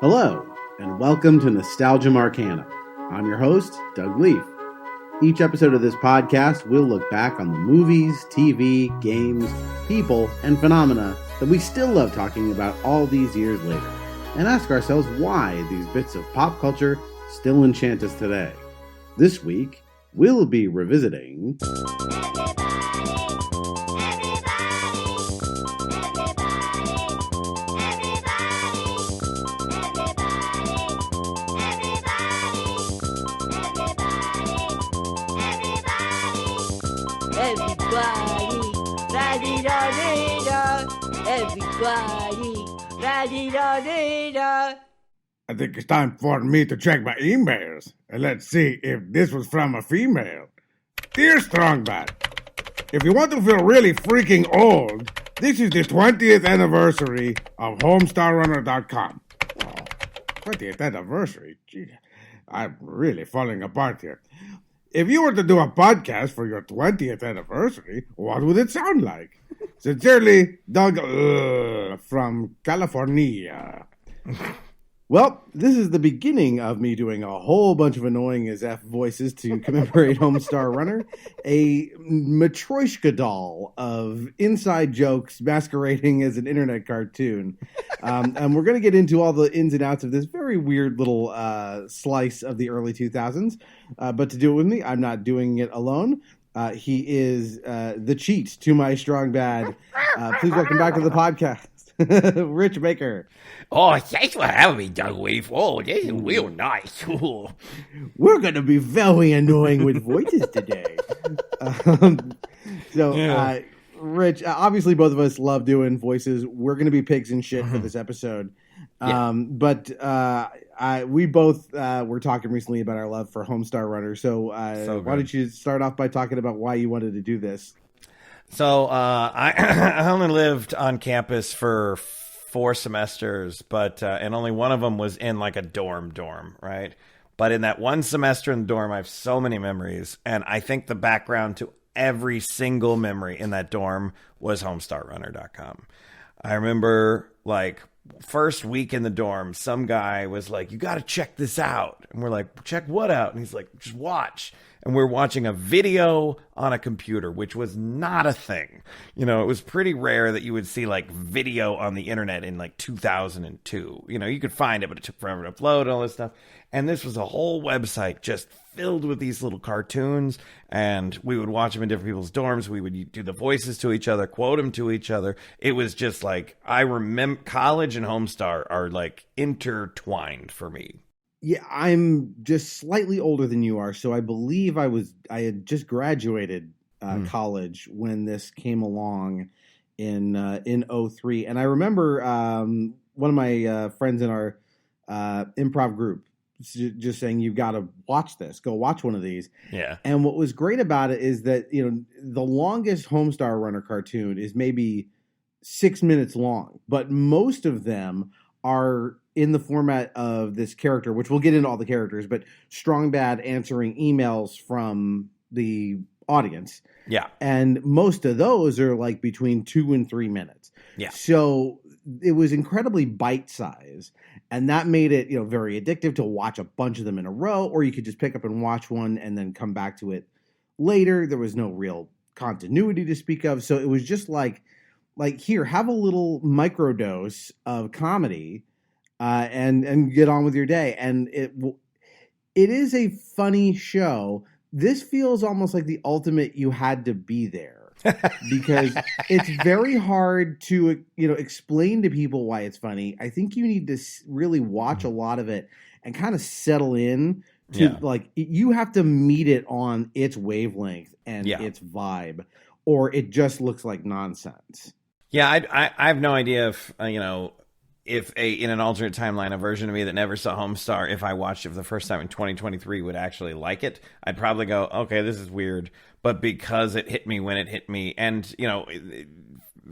Hello, and welcome to Nostalgia Marcana. I'm your host, Doug Leaf. Each episode of this podcast, we'll look back on the movies, TV, games, people, and phenomena that we still love talking about all these years later, and ask ourselves why these bits of pop culture still enchant us today. This week, we'll be revisiting... I think it's time for me to check my emails, and let's see if this was from a female. Dear Strongbad, if you want to feel really freaking old, this is the 20th anniversary of HomestarRunner.com. Oh, 20th anniversary? Gee, I'm really falling apart here. If you were to do a podcast for your 20th anniversary, what would it sound like? Sincerely, Doug from California. Well, this is the beginning of me doing a whole bunch of annoying as F voices to commemorate Homestar Runner, a Matryoshka doll of inside jokes masquerading as an internet cartoon. And we're going to get into all the ins and outs of this very weird little slice of the early 2000s. But to do it with me, I'm not doing it alone. He is the cheat to my strong bad. Please welcome back to the podcast, Rich Baker. Oh, thanks for having me, Doug Leaf. Oh, this is real nice. We're going to be very annoying with voices today. Rich, obviously both of us love doing voices. We're going to be pigs and shit for this episode. But we both were talking recently about our love for Homestar Runner. So why don't you start off by talking about why you wanted to do this? So I only lived on campus for 4 semesters, but and only one of them was in like a dorm, right? But in that one semester in the dorm, I have so many memories, and I think the background to every single memory in that dorm was HomestarRunner.com. I remember like first week in the dorm, some guy was like, "You got to check this out," and we're like, "Check what out?" And he's like, "Just watch." And we're watching a video on a computer, which was not a thing. You know, it was pretty rare that you would see like video on the internet in like 2002. You know, you could find it, but it took forever to upload and all this stuff. And this was a whole website just filled with these little cartoons, and we would watch them in different people's dorms. We would do the voices to each other, quote them to each other. It was just like, I remember college and Homestar are like intertwined for me. Yeah, I'm just slightly older than you are, so I believe I had just graduated college when this came along in 2003. And I remember one of my friends in our improv group just saying, "You've got to watch this. Go watch one of these." Yeah. And what was great about it is that, you know, the longest Homestar Runner cartoon is maybe 6 minutes long, but most of them are in the format of this character, which we'll get into all the characters, but Strong Bad answering emails from the audience. Yeah. And most of those are like between 2 and 3 minutes. Yeah. So it was incredibly bite size, and that made it, you know, very addictive to watch a bunch of them in a row, or you could just pick up and watch one and then come back to it later. There was no real continuity to speak of. So it was just like here, have a little microdose of comedy, and get on with your day. And it is a funny show. This feels almost like the ultimate you had to be there, because it's very hard to, you know, explain to people why it's funny. I think you need to really watch a lot of it and kind of settle in to like, you have to meet it on its wavelength and its vibe, or it just looks like nonsense. Yeah, I have no idea if, you know, if in an alternate timeline, a version of me that never saw Homestar, if I watched it for the first time in 2023, would actually like it. I'd probably go, okay, this is weird. But because it hit me when it hit me, and, you know,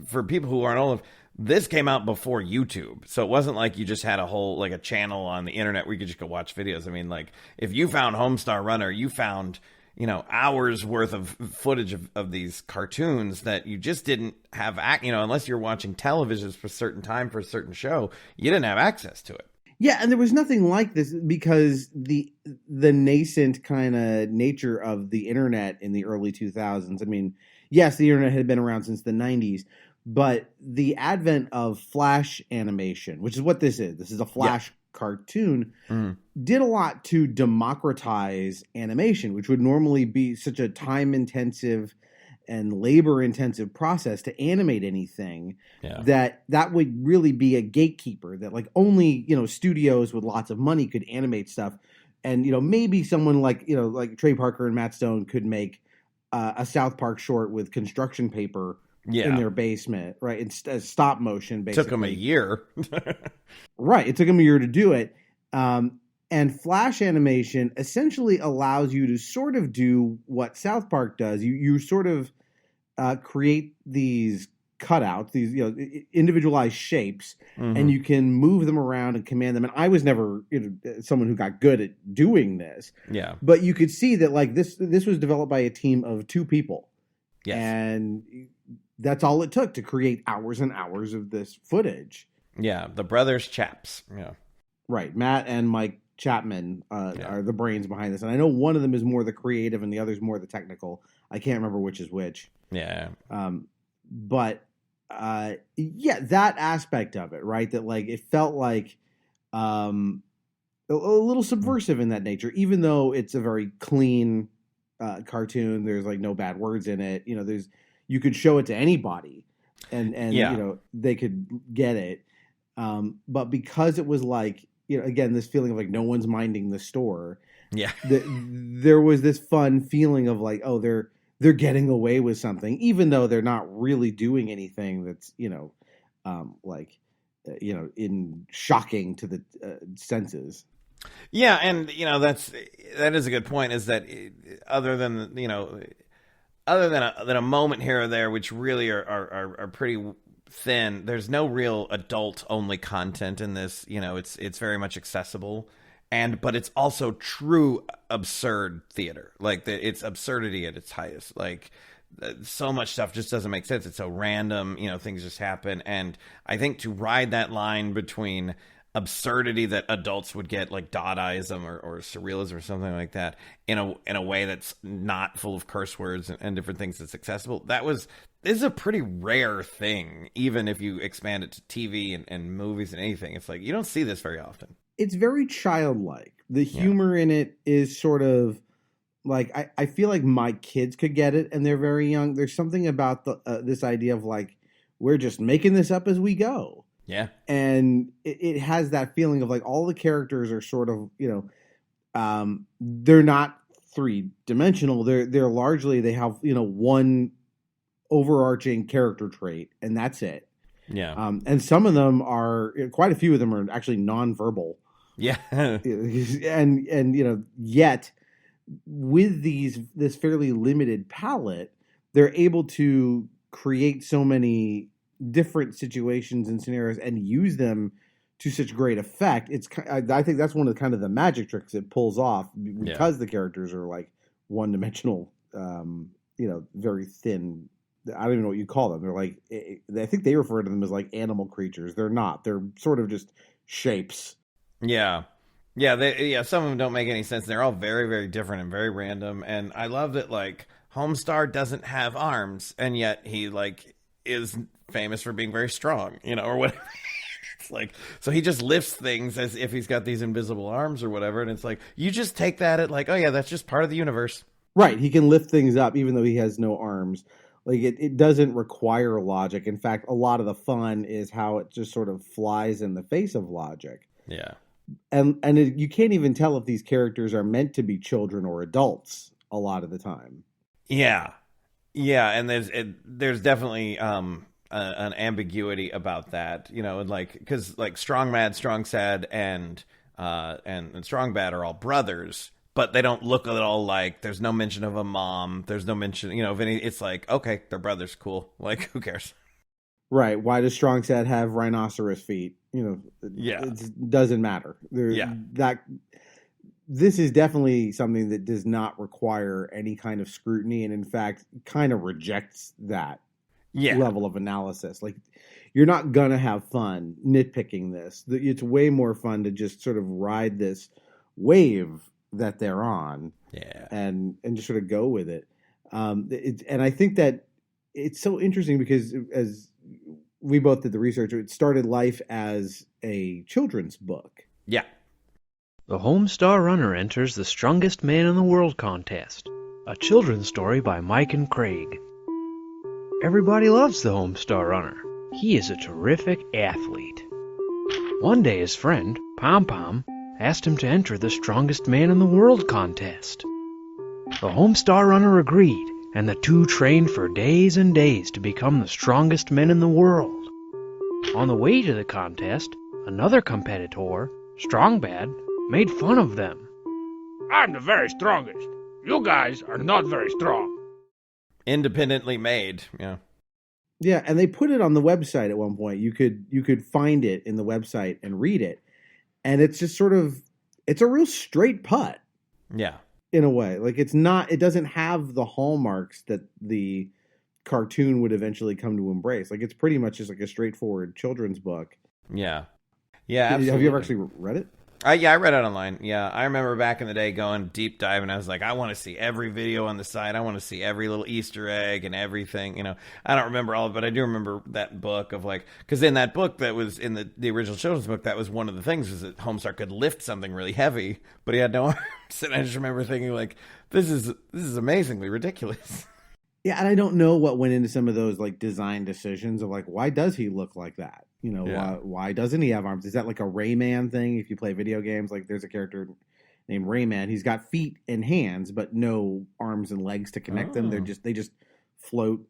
for people who aren't old, this came out before YouTube. So it wasn't like you just had a whole, like a channel on the internet where you could just go watch videos. I mean, like, if you found Homestar Runner, you found, you know, hours worth of footage of these cartoons that you just didn't have, you know, unless you're watching television for a certain time for a certain show, you didn't have access to it. Yeah, and there was nothing like this because the nascent kind of nature of the internet in the early 2000s. I mean, yes, the internet had been around since the 90s, but the advent of flash animation, which is what this is. This is a flash cartoon, did a lot to democratize animation, which would normally be such a time-intensive and labor-intensive process to animate anything. That would really be a gatekeeper, that like only, studios with lots of money could animate stuff. And, maybe someone like, like Trey Parker and Matt Stone could make a South Park short with construction paper in their basement, right? It's stop motion, basically. Took them a year. Right. It took them a year to do it. And flash animation essentially allows you to sort of do what South Park does. You sort of create these cutouts, these individualized shapes, and you can move them around and command them. And I was never someone who got good at doing this. Yeah. But you could see that like this was developed by a team of 2 people. Yes. And that's all it took to create hours and hours of this footage. Yeah, the brothers Chaps. Yeah. Right. Matt and Mike Chapman are the brains behind this. And I know one of them is more the creative and the other's more the technical. I can't remember which is which. Yeah. But that aspect of it, right? That like it felt like a little subversive in that nature, even though it's a very clean cartoon. There's like no bad words in it. You could show it to anybody and they could get it. But because it was like, again, this feeling of like no one's minding the store. Yeah. There was this fun feeling of like, oh, they're getting away with something, even though they're not really doing anything that's, in shocking to the senses. Yeah. And, that is a good point, is that other than a moment here or there, which really are pretty thin, there's no real adult only content in this. It's very much accessible, but it's also true absurd theater. Like it's absurdity at its highest. Like so much stuff just doesn't make sense. It's so random, things just happen. And I think to ride that line between absurdity that adults would get, like dadaism or surrealism or something like that, in a way that's not full of curse words and different things, that's accessible. This is a pretty rare thing, even if you expand it to TV and movies and anything. It's like you don't see this very often. It's very childlike. The humor in it is sort of like I feel like my kids could get it, and they're very young. There's something about this idea of like we're just making this up as we go. Yeah. And it has that feeling of like all the characters are sort of, they're not 3-dimensional. They're largely, they have, one overarching character trait, and that's it. Yeah. And some of them quite a few of them are actually nonverbal. Yeah. and yet with this fairly limited palette, they're able to create so many different situations and scenarios and use them to such great effect. I think that's one of the kind of the magic tricks it pulls off, because the characters are like one-dimensional, very thin. I don't even know what you call them. They're like, I think they refer to them as like animal creatures. They're not. They're sort of just shapes. Yeah. Yeah. Some of them don't make any sense. They're all very, very different and very random. And I love that like Homestar doesn't have arms, and yet he like is famous for being very strong, or whatever. It's like, so he just lifts things as if he's got these invisible arms or whatever. And it's like, you just take that at like, oh yeah, that's just part of the universe. Right. He can lift things up even though he has no arms. Like it doesn't require logic. In fact, a lot of the fun is how it just sort of flies in the face of logic. Yeah. And you can't even tell if these characters are meant to be children or adults a lot of the time. Yeah. Yeah. And there's definitely, an ambiguity about that, like, because like Strong Mad, Strong Sad, and Strong Bad are all brothers, but they don't look at all like. There's no mention of a mom. There's no mention, of any. It's like, okay, they're brothers, cool. Like, who cares? Right? Why does Strong Sad have rhinoceros feet? It doesn't matter. This is definitely something that does not require any kind of scrutiny, and in fact, kind of rejects that. Yeah. level of analysis. Like, you're not gonna have fun nitpicking this. It's way more fun to just sort of ride this wave that they're on, Yeah. and just sort of go with it. And I think that it's so interesting because, as we both did the research, it started life as a children's book. Yeah. The Homestar Runner enters the Strongest Man in the World contest, a children's story by Mike and Craig. Everybody loves the Homestar Runner. He is a terrific athlete. One day his friend, Pom Pom, asked him to enter the Strongest Man in the World contest. The Homestar Runner agreed, and the two trained for days and days to become the strongest men in the world. On the way to the contest, another competitor, Strongbad, made fun of them. I'm the very strongest. You guys are not very strong. Independently made. Yeah. Yeah, and they put it on the website at one point. You could find it in the website and read it. And it's just sort of, it's a real straight putt. Yeah. In a way. Like, it doesn't have the hallmarks that the cartoon would eventually come to embrace. Like, it's pretty much just like a straightforward children's book. Yeah. Yeah, absolutely. Have you ever actually read it? Yeah, I read it online. Yeah, I remember back in the day going deep dive, and I was like, I want to see every video on the site. I want to see every little Easter egg and everything. You know, I don't remember all of it, but I do remember that book of like, because in that book that was in the original children's book, that was one of the things was that Homestar could lift something really heavy, but he had no arms. And I just remember thinking like, this is amazingly ridiculous. Yeah, and I don't know what went into some of those like design decisions of like, why does he look like that? You know, Yeah. why doesn't he have arms? Is that like a Rayman thing? If you play video games, like there's a character named Rayman. He's got feet and hands, but no arms and legs to connect them. They just float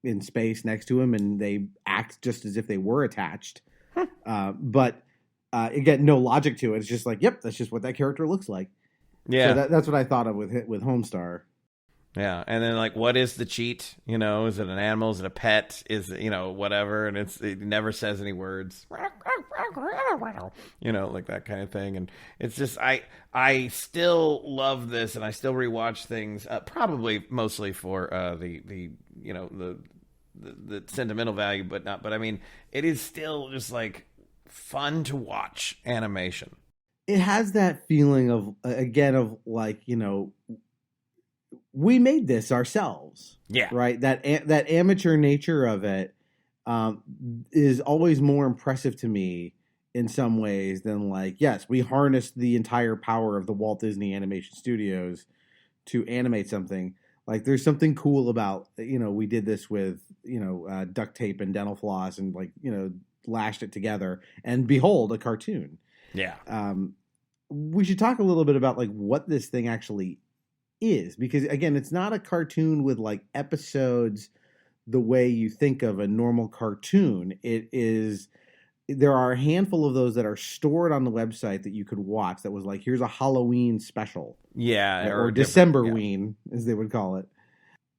in space next to him, and they act just as if they were attached. But again, no logic to it. It's just like, yep, that's just what that character looks like. Yeah. So that's what I thought of with Homestar. Yeah, and then like, what is the cheat? You know, is it an animal? Is it a pet? Is it, you know, whatever? And it never says any words. You know, like that kind of thing. And it's just I still love this, and I still rewatch things. Probably mostly for the you know the sentimental value, but not. But I mean, it is still just like fun to watch animation. It has that feeling of, again, of like, you know, we made this ourselves. Yeah. Right. That amateur nature of it is always more impressive to me in some ways than like, yes, we harnessed the entire power of the Walt Disney Animation Studios to animate something. Like, there's something cool about, you know, we did this with, you know, duct tape and dental floss and like, you know, lashed it together, and behold, a cartoon. Yeah. We should talk a little bit about like what this thing actually is, because again, it's not a cartoon with like episodes the way you think of a normal cartoon. There are a handful of those that are stored on the website that you could watch that was like, here's a Halloween special. Yeah. Or Decemberween, as they would call it.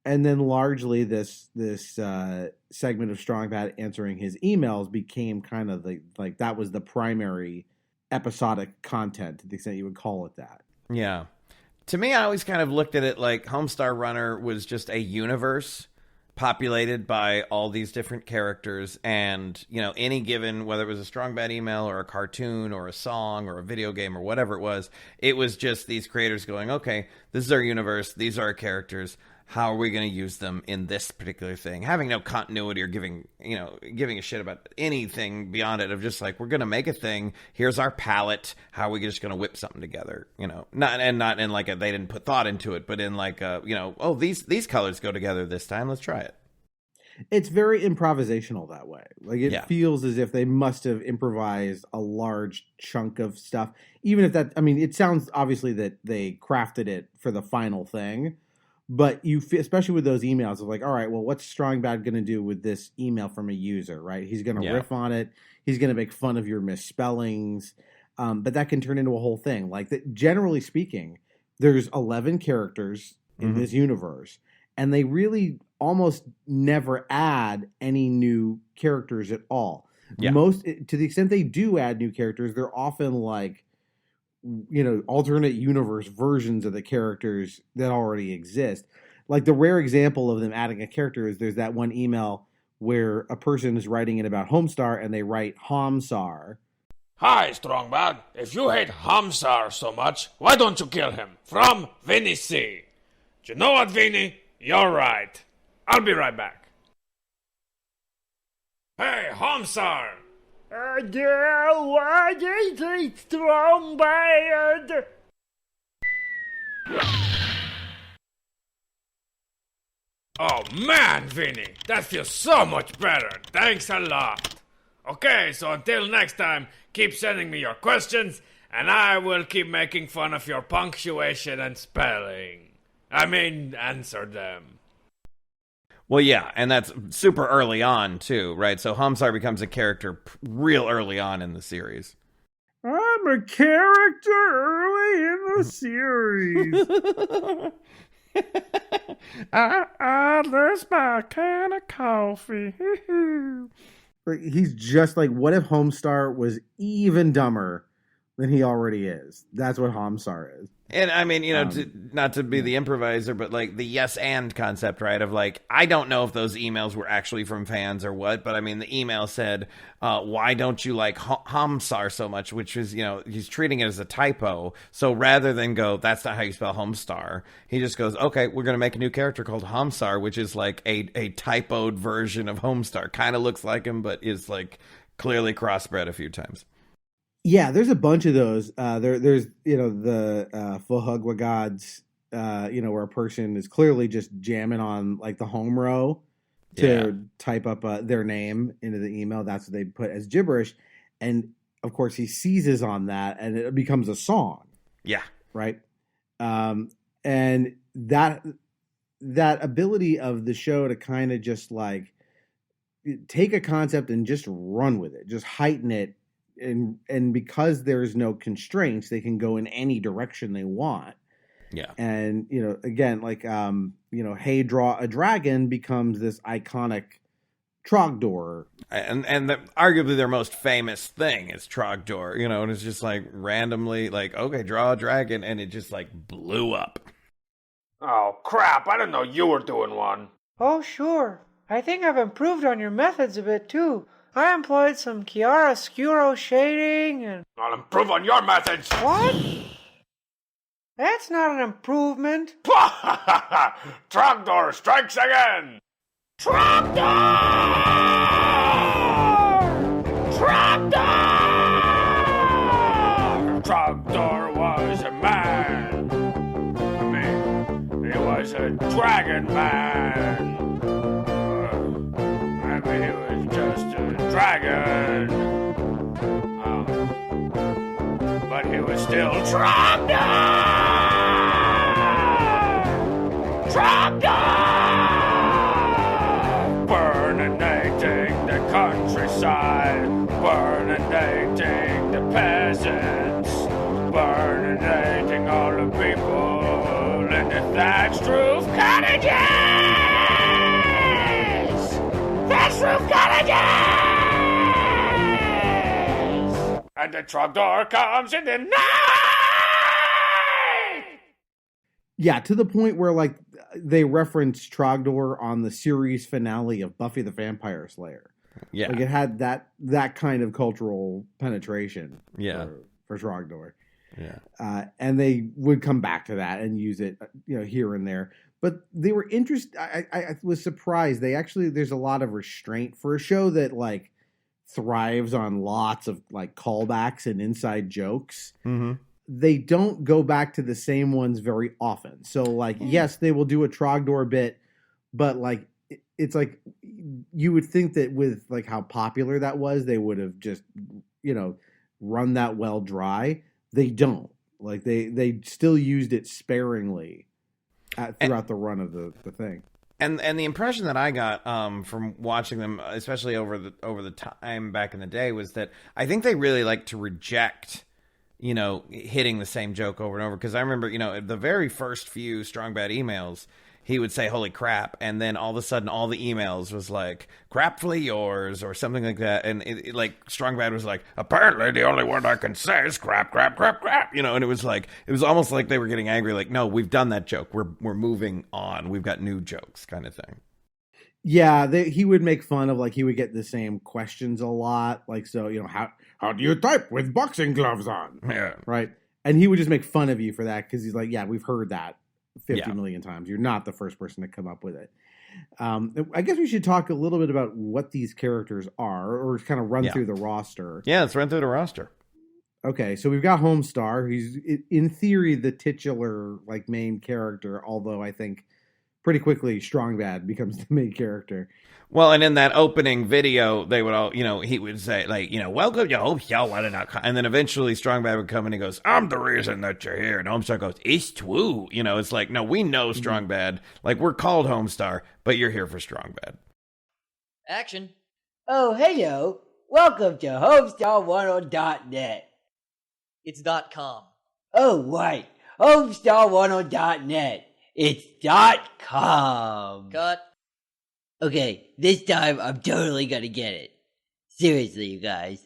And then largely this segment of Strongbad answering his emails became kind of like that was the primary episodic content, to the extent you would call it that. Yeah. To me, I always kind of looked at it like Homestar Runner was just a universe populated by all these different characters, and, you know, any given, whether it was a Strong Bad email or a cartoon or a song or a video game or whatever it was just these creators going, okay, this is our universe, these are our characters, how are we going to use them in this particular thing? Having no continuity or giving a shit about anything beyond it, of just like, we're going to make a thing. Here's our palette. How are we just going to whip something together? You know, not in like they didn't put thought into it, but in like these colors go together this time. Let's try it. It's very improvisational that way. Like, it feels as if they must have improvised a large chunk of stuff. Even if that, I mean, it sounds obviously that they crafted it for the final thing. But especially with those emails of like, all right, well, what's Strong Bad going to do with this email from a user, right? He's going to riff on it. He's going to make fun of your misspellings. But that can turn into a whole thing. Like, that, generally speaking, there's 11 characters in this universe, and they really almost never add any new characters at all. Yeah. To the extent they do add new characters, they're often like, you know, alternate universe versions of the characters that already exist. Like, the rare example of them adding a character is there's that one email where a person is writing in about Homestar and they write Homsar. Hi, Strongbad. If you hate Homsar so much, why don't you kill him? From Vinny C. Do you know what, Vinny? You're right. I'll be right back. Hey, Homsar! Why is it Strongbad? Oh man, Vinny, that feels so much better. Thanks a lot. Okay, so until next time, keep sending me your questions, and I will keep making fun of your punctuation and spelling. I mean, answer them. Well, yeah, and that's super early on, too, right? So Homsar becomes a character real early on in the series. I'm a character early in the series. I lost my can of coffee. He's just like, what if Homestar was even dumber than he already is? That's what Homsar is. And I mean, not to be the improviser, but like the yes and concept, right? Of like, I don't know if those emails were actually from fans or what, but I mean, the email said, why don't you like Homsar so much? Which is, he's treating it as a typo. So rather than go, that's not how you spell Homestar, he just goes, okay, we're going to make a new character called Homsar, which is like a typoed version of Homestar. Kind of looks like him, but is like clearly crossbred a few times. Yeah, there's a bunch of those. There's the Fhqwhgads, where a person is clearly just jamming on like the home row to type up their name into the email. That's what they put as gibberish, and of course he seizes on that, and it becomes a song. Yeah, right. And that ability of the show to kind of just like take a concept and just run with it, just heighten it. And because there's no constraints, they can go in any direction they want. Yeah. And, again, like, hey, draw a dragon becomes this iconic Trogdor. And arguably their most famous thing is Trogdor, and it's just like randomly like, okay, draw a dragon. And it just like blew up. Oh, crap. I didn't know you were doing one. Oh, sure. I think I've improved on your methods a bit, too. I employed some chiaroscuro shading and... I'll improve on your methods. What? That's not an improvement. Trogdor strikes again. Trogdor! Trogdor! Trogdor was a man. I mean, he was a dragon man. Maybe he was just a dragon. But he was still Trogdor! Trogdor! Burninating the countryside, burninating the peasants, burninating all the people in the thatched roof cottages! Thatched roof cottages! And the Trogdor comes in the night! Yeah, to the point where like they reference Trogdor on the series finale of Buffy the Vampire Slayer. Yeah. Like it had that kind of cultural penetration for Trogdor. Yeah. And they would come back to that and use it, here and there. But they were interested. I was surprised. There's a lot of restraint for a show that like thrives on lots of like callbacks and inside jokes. Mm-hmm. They don't go back to the same ones very often. So like, yes, they will do a Trogdor bit, but like, it's like you would think that with like how popular that was, they would have just, run that well dry. They don't. Like they still used it sparingly throughout the run of the thing. And the impression that I got from watching them, especially over the time back in the day, was that I think they really like to reject, hitting the same joke over and over. Because I remember, the very first few Strong Bad emails, he would say, holy crap. And then all of a sudden, all the emails was like, crapfully yours, or something like that. And it like, Strong Bad was like, apparently the only word I can say is crap, crap, crap, crap. And it was like, it was almost like they were getting angry. Like, no, we've done that joke. We're moving on. We've got new jokes kind of thing. Yeah, he would make fun of, like, he would get the same questions a lot. Like, so, you know, How do you type with boxing gloves on? Yeah. right? And he would just make fun of you for that because he's like, yeah, we've heard that 50 Yeah. million times. You're not the first person to come up with it. I guess we should talk a little bit about what these characters are, or kind of run Yeah. through the roster. Yeah, let's run through the roster. Okay, so we've got Homestar, who's in theory the titular like main character, although I think pretty quickly Strongbad becomes the main character. Well, and in that opening video, they would all, he would say, like, welcome to Homestar Runner. And then eventually Strongbad would come and he goes, I'm the reason that you're here. And Homestar goes, it's true. It's like, no, we know Strongbad. Like, we're called Homestar, but you're here for Strongbad. Action. Oh, hello. Welcome to HomestarRunner.net. It's .com. Oh, right. HomestarRunner.net. It's .com. Cut. Okay, this time I'm totally gonna get it. Seriously, you guys.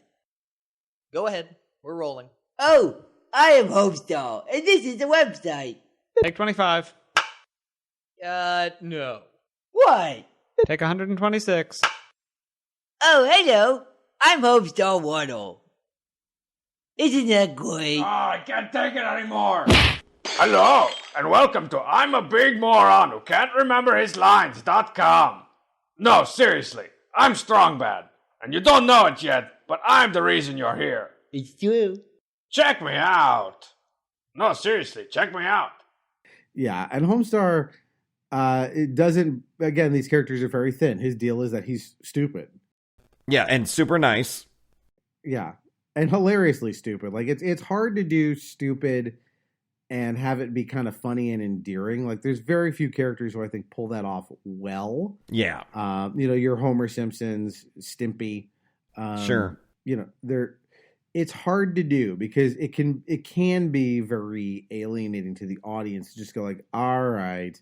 Go ahead. We're rolling. Oh, I am Homestar, and this is the website. Take 25. No. What? Take 126. Oh, hello. I'm Homestar Runner. Isn't that great? Oh, I can't take it anymore. Hello, and welcome to I'm a Big Moron Who Can't Remember His Lines.com. No, seriously, I'm Strongbad, and you don't know it yet, but I'm the reason you're here. It's true. Check me out. No, seriously, check me out. Yeah, and Homestar, it doesn't. Again, these characters are very thin. His deal is that he's stupid. Yeah, and super nice. Yeah, and hilariously stupid. Like it's hard to do stupid and have it be kind of funny and endearing. Like there's very few characters who I think pull that off well. Yeah. Your Homer Simpsons, Stimpy. Sure. It's hard to do because it can be very alienating to the audience to just go like, all right,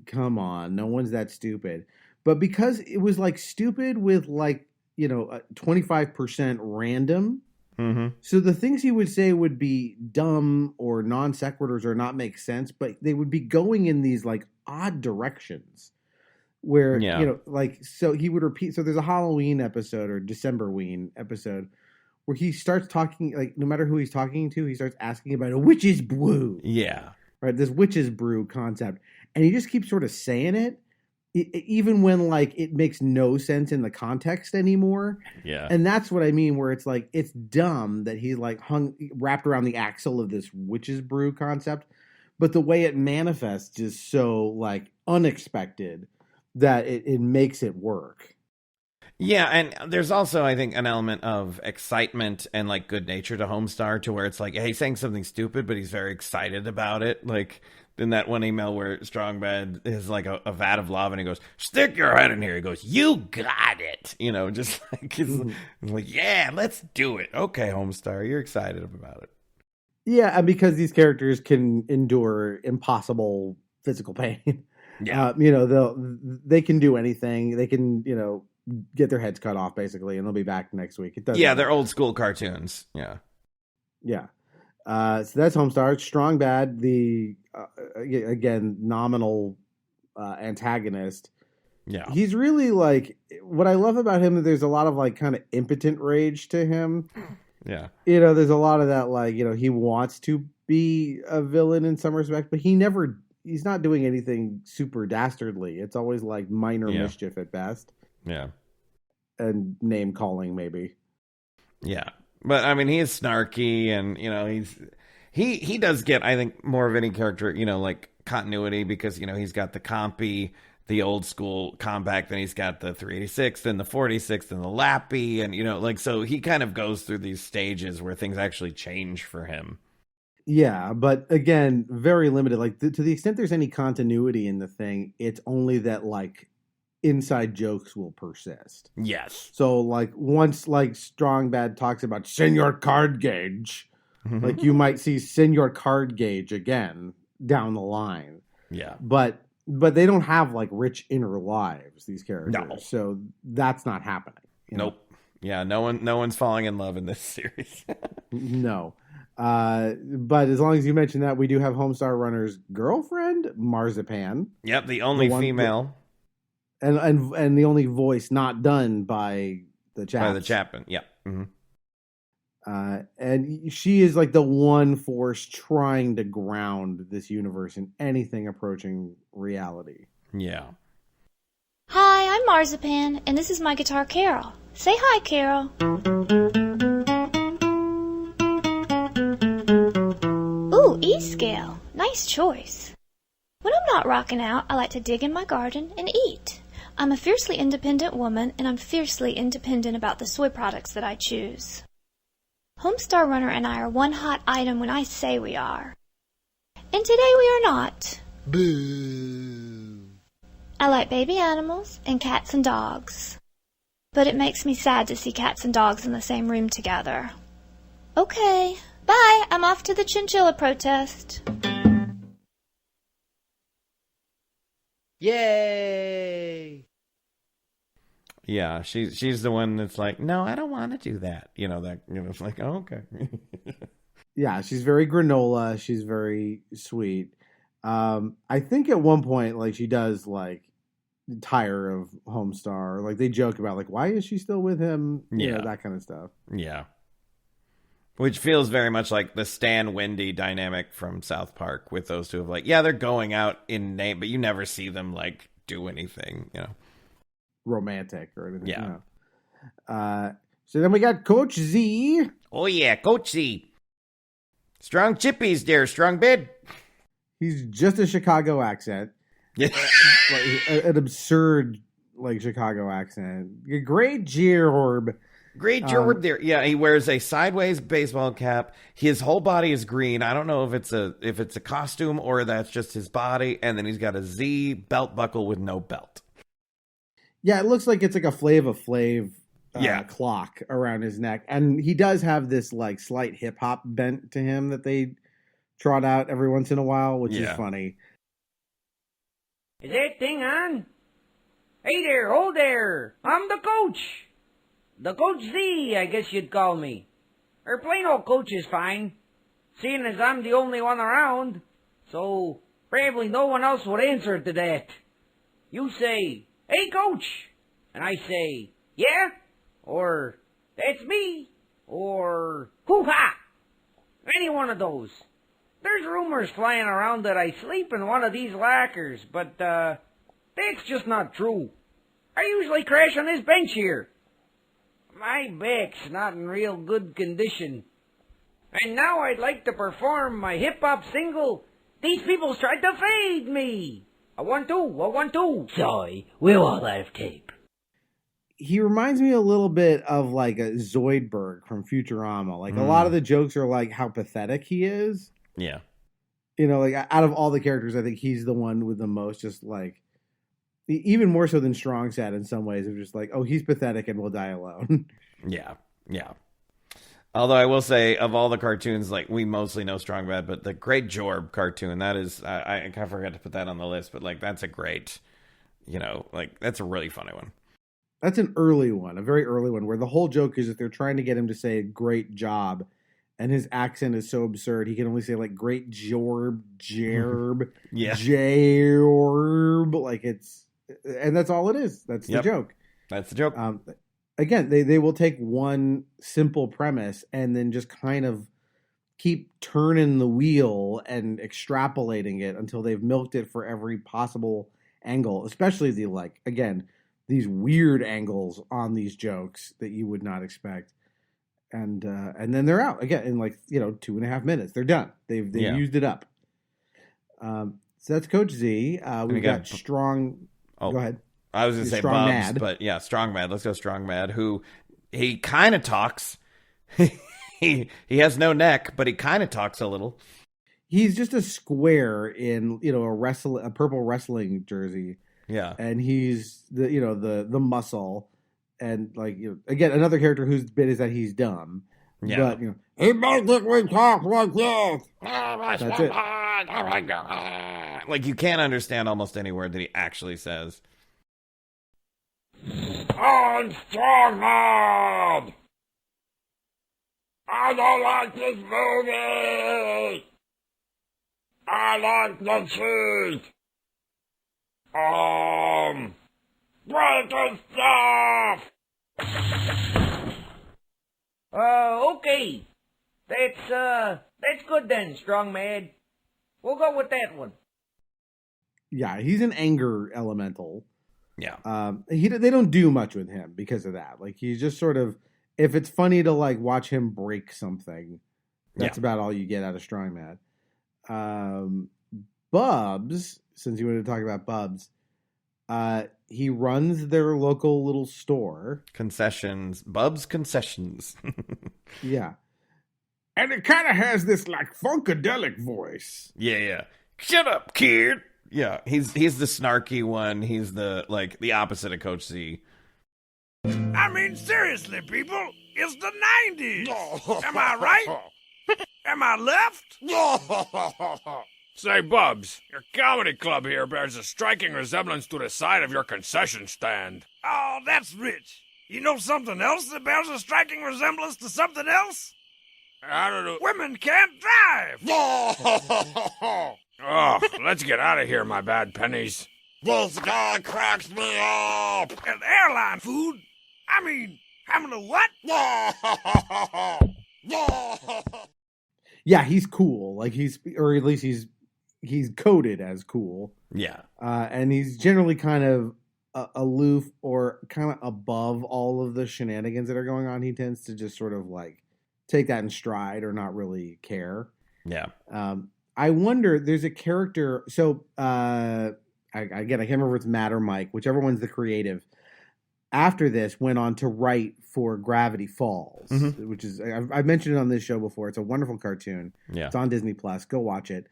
come on, no one's that stupid. But because it was like stupid with like, 25% random. Mm-hmm. So the things he would say would be dumb or non sequiturs or not make sense, but they would be going in these like odd directions where, so he would repeat. So there's a Halloween episode or Decemberween episode where he starts talking, like no matter who he's talking to, he starts asking about a witch's brew. Yeah. Right. This witch's brew concept. And he just keeps sort of saying it. Even when like it makes no sense in the context anymore. Yeah. And that's what I mean, where it's like, it's dumb that he like wrapped around the axle of this witch's brew concept. But the way it manifests is so like unexpected that it makes it work. Yeah, and there's also, I think, an element of excitement and like good nature to Homestar to where it's like, hey, he's saying something stupid, but he's very excited about it. Like in that one email where Strongbad is like a vat of lava and he goes, stick your head in here. He goes, you got it. Just like, he's like, yeah, let's do it. Okay, Homestar, you're excited about it. Yeah, and because these characters can endure impossible physical pain. Yeah. They can do anything. They can, get their heads cut off basically, and they'll be back next week. They're old school cartoons. Yeah. Yeah. So that's Homestar. Strongbad, the again nominal antagonist. Yeah, he's really like, what I love about him. There's a lot of like kind of impotent rage to him. Yeah, there's a lot of that like he wants to be a villain in some respect, but he's not doing anything super dastardly. It's always like minor mischief at best. Yeah, and name calling maybe. Yeah. But I mean, he is snarky, and he does get, I think, more of any character, like continuity, because he's got the compy, the old school compact, then he's got the 386, and the 46, and the lappy, and so he kind of goes through these stages where things actually change for him. Yeah, but again, very limited. Like to the extent there's any continuity in the thing, it's only that like inside jokes will persist. Yes. So like once like Strongbad talks about Senor Card Gauge, like you might see Senor Card Gauge again down the line. Yeah. But they don't have like rich inner lives, these characters. No. So that's not happening. Nope. Yeah, no one's falling in love in this series. No. But as long as you mention that, we do have Homestar Runner's girlfriend, Marzipan. Yep, the only female. and the only voice not done by the Chaps. By the Chapman, yeah. Mm-hmm. And she is like the one force trying to ground this universe in anything approaching reality. Yeah. Hi, I'm Marzipan, and this is my guitar, Carol. Say hi, Carol. Ooh, E scale. Nice choice. When I'm not rocking out, I like to dig in my garden and eat. I'm a fiercely independent woman, and I'm fiercely independent about the soy products that I choose. Homestar Runner and I are one hot item when I say we are. And today we are not. Boo. I like baby animals and cats and dogs. But it makes me sad to see cats and dogs in the same room together. Okay, bye. I'm off to the chinchilla protest. Yay! Yeah, she's the one that's like, no, I don't want to do that. It's like, oh, okay. Yeah, she's very granola. She's very sweet. I think at one point, like, she does like tire of Homestar. Like, they joke about like, why is she still with him? That kind of stuff. Yeah. Which feels very much like the Stan Wendy dynamic from South Park with those two of like, yeah, they're going out in name, but you never see them like do anything, romantic or anything. Yeah. So then we got Coach Z. Oh yeah, Coach Z. Strong chippies there, strong bid. He's just a Chicago accent. Yeah. Like, an absurd like Chicago accent. Great Jorb. Great Jorb there. Yeah, he wears a sideways baseball cap. His whole body is green. I don't know if it's a costume or that's just his body. And then he's got a Z belt buckle with no belt. Yeah, it looks like it's like a Flava Flav clock around his neck. And he does have this like slight hip hop bent to him that they trot out every once in a while, which is funny. Is that thing on? Hey there, hold there. I'm the coach. The Coach Z, I guess you'd call me. Or plain old Coach is fine, seeing as I'm the only one around. So, probably no one else would answer to that. You say, hey Coach, and I say, yeah? Or, that's me? Or, hoo-ha! Any one of those. There's rumors flying around that I sleep in one of these lockers, but, that's just not true. I usually crash on this bench here. My back's not in real good condition. And now I'd like to perform my hip-hop single, These People's Tried to Fade Me. A 1-2, a 1-2. Sorry, we're all out of tape. He reminds me a little bit of like a Zoidberg from Futurama. Like a lot of the jokes are like how pathetic he is. Yeah. Like out of all the characters, I think he's the one with the most just like, even more so than Strong Sad in some ways, of just like, oh, he's pathetic and will die alone. Yeah. Although I will say, of all the cartoons, like, we mostly know Strong Bad, but the Great Jorb cartoon, that is, I kind of forgot to put that on the list, but like, that's a great, that's a really funny one. That's an early one, a very early one, where the whole joke is that they're trying to get him to say great job, and his accent is so absurd, he can only say like great Jorb, Jerb, Jorb, like and that's all it is. That's the joke. That's the joke. Again, they will take one simple premise and then just kind of keep turning the wheel and extrapolating it until they've milked it for every possible angle, especially the these weird angles on these jokes that you would not expect. And then they're out again in 2.5 minutes. They're done. They've used it up. So that's Coach Z. We've got Strong. Oh, go ahead. I was going to say Strong Bubs, Mad. but yeah, Strong Mad. Let's go Strong Mad, who he kind of talks. he has no neck, but he kind of talks a little. He's just a square in, a purple wrestling jersey. Yeah. And he's the muscle. And again, another character whose bit is that he's dumb. Yeah. But, He basically talks like this. That's it. Like, you can't understand almost any word that he actually says. I'm Strong Mad. I don't like this movie. I like the cheese. Breaking stuff! Okay. That's good then, Strong Mad. We'll go with that one. Yeah, he's an anger elemental. Yeah. They don't do much with him because of that. Like, he's just sort of, if it's funny to like watch him break something, that's about all you get out of Strong Mad. Bubs, since you wanted to talk about Bubs, he runs their local little store. Concessions. Bubs Concessions. Yeah. And it kind of has this, like, funkadelic voice. Yeah. Shut up, kid. Yeah, he's the snarky one. He's the opposite of Coach Z. I mean, seriously, people, it's the 90s. Am I right? Am I left? Say, Bubs, your comedy club here bears a striking resemblance to the side of your concession stand. Oh, that's rich. You know something else that bears a striking resemblance to something else? I don't know. Women can't drive. Oh, let's get out of here, my bad pennies. This guy cracks me up. And airline food? I mean, having a what? Yeah, he's cool. Like, or at least he's coded as cool. Yeah. And he's generally kind of aloof or kind of above all of the shenanigans that are going on. He tends to just sort of like take that in stride or not really care. Yeah. I wonder, there's a character. So, I can't remember if it's Matt or Mike, whichever one's the creative. After this, went on to write for Gravity Falls, which is, I've mentioned it on this show before. It's a wonderful cartoon. Yeah. It's on Disney Plus. Go watch it.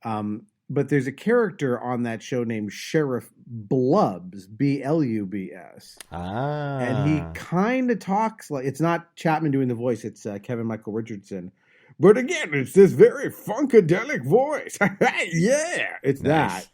But there's a character on that show named Sheriff Blubs, Blubs. Ah. And he kind of talks like, it's not Chapman doing the voice, it's Kevin Michael Richardson. But again, it's this very funkadelic voice. Yeah, it's nice.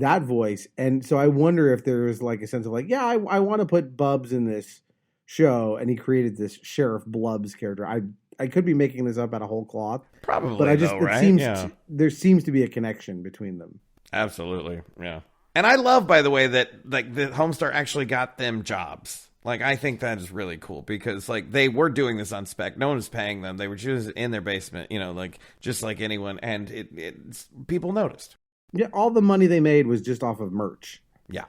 that voice. And so I wonder if there is like a sense of like, yeah, I want to put Bubs in this show. And he created this Sheriff Blubs character. I could be making this up out of whole cloth. Probably, but I just though, right? seems Yeah. there seems to be a connection between them. Absolutely, yeah. And I love, by the way, that like the Homestar actually got them jobs. Like, I think that is really cool because like they were doing this on spec. No one was paying them. They were just in their basement, like just like anyone. And it's people noticed. Yeah, all the money they made was just off of merch. Yeah,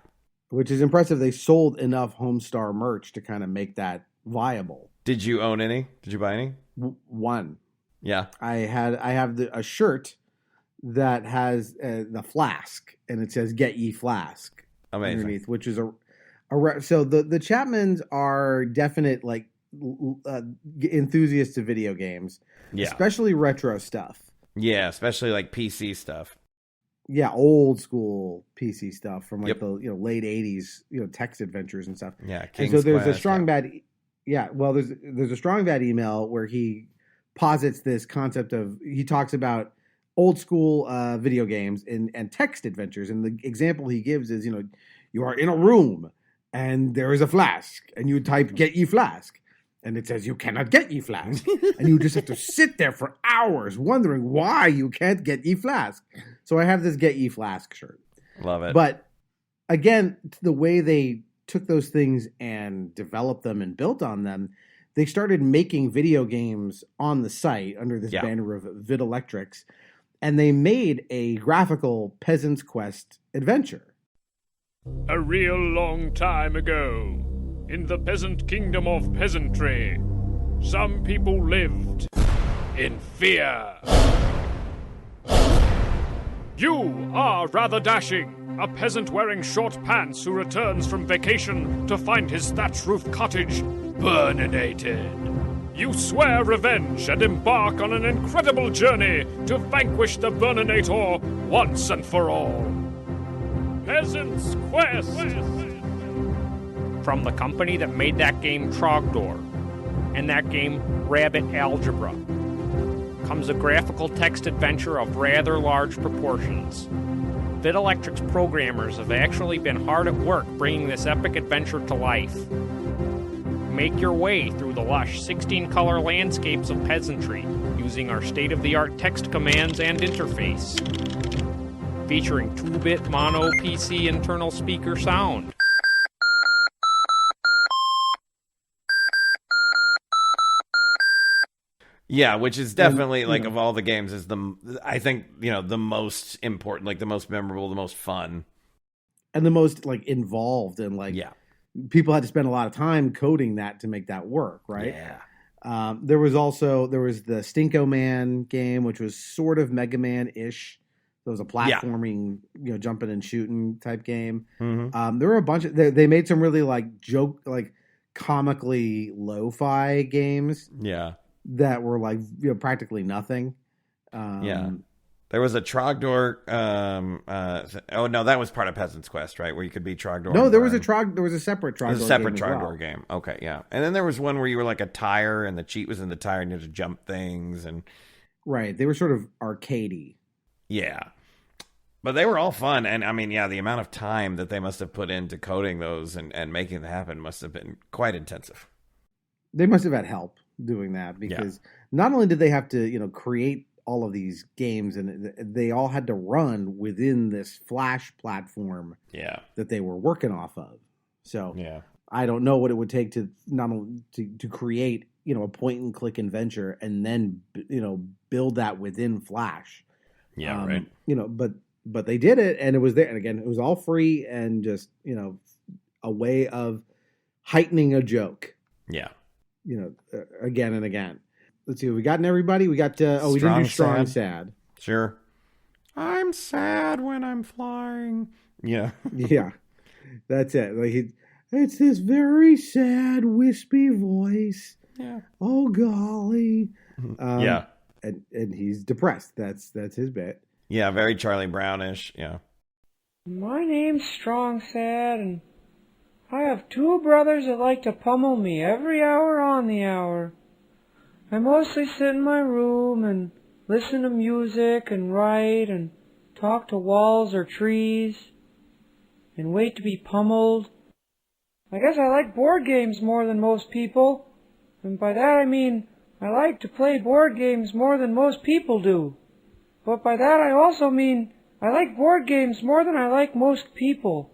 which is impressive. They sold enough Homestar merch to kind of make that viable. Did you own any? Did you buy any? One. Yeah. I have a shirt that has the flask, and it says "Get Ye Flask" underneath, which is so the Chapmans are definite like enthusiasts of video games, especially retro stuff. Yeah, especially like PC stuff. Yeah, old school PC stuff from like the late 80s, text adventures and stuff. Yeah, and so there's a strong bad. Yeah, well, there's a strong bad email where he posits this concept of, he talks about old school video games and text adventures, and the example he gives is, you are in a room and there is a flask, and you type "Get Ye Flask," and it says you cannot get ye flask, and you just have to sit there for hours wondering why you can't get ye flask. So I have this "Get Ye Flask" shirt. Love it. But again, the way they took those things and developed them and built on them, they started making video games on the site under this banner of Vidalectrics, and they made a graphical Peasant's Quest adventure. A real long time ago, in the peasant kingdom of peasantry, some people lived in fear. You are rather dashing. A peasant wearing short pants who returns from vacation to find his thatch-roofed cottage burninated. You swear revenge and embark on an incredible journey to vanquish the Burninator once and for all. Peasant's Quest! From the company that made that game Trogdor, and that game Rabbit Algebra, comes a graphical text adventure of rather large proportions. Vidalectric's programmers have actually been hard at work bringing this epic adventure to life. Make your way through the lush 16-color landscapes of peasantry using our state-of-the-art text commands and interface. Featuring 2-bit mono PC internal speaker sound. Yeah, which is definitely And, of all the games is I think, the most important, like the most memorable, the most fun. And the most involved, and people had to spend a lot of time coding that to make that work, right? Yeah. There was the Stinko Man game, which was sort of Mega Man-ish. So it was a platforming, jumping and shooting type game. Mm-hmm. There were a bunch of they made some really comically lo-fi games. Yeah. That were practically nothing. Yeah. There was a Trogdor. Oh no, that was part of Peasant's Quest, right? Where you could be Trogdor. No, there was a separate Trogdor. There's a separate game Trogdor game. Okay, yeah. And then there was one where you were like a tire, and the cheat was in the tire, and you had to jump things, and right. They were sort of arcadey. Yeah, but they were all fun, and I mean, the amount of time that they must have put into coding those and making them happen must have been quite intensive. They must have had help doing that, because not only did they have to create all of these games, and they all had to run within this Flash platform that they were working off of. So I don't know what it would take to not only to create a point and click adventure and then build that within Flash. Right. But they did it, and it was there, and again it was all free, and just a way of heightening a joke. Again and again. Let's see what we got in everybody. We got, we didn't do Strong Sad. Sure. I'm sad when I'm flying. Yeah. Yeah. That's it. It's this very sad, wispy voice. Yeah. Oh, golly. Yeah. And he's depressed. That's his bit. Yeah, very Charlie Brownish. Yeah. My name's Strong Sad, and I have 2 brothers that like to pummel me every hour on the hour. I mostly sit in my room and listen to music and write and talk to walls or trees and wait to be pummeled. I guess I like board games more than most people, and by that I mean I like to play board games more than most people do. But by that I also mean I like board games more than I like most people.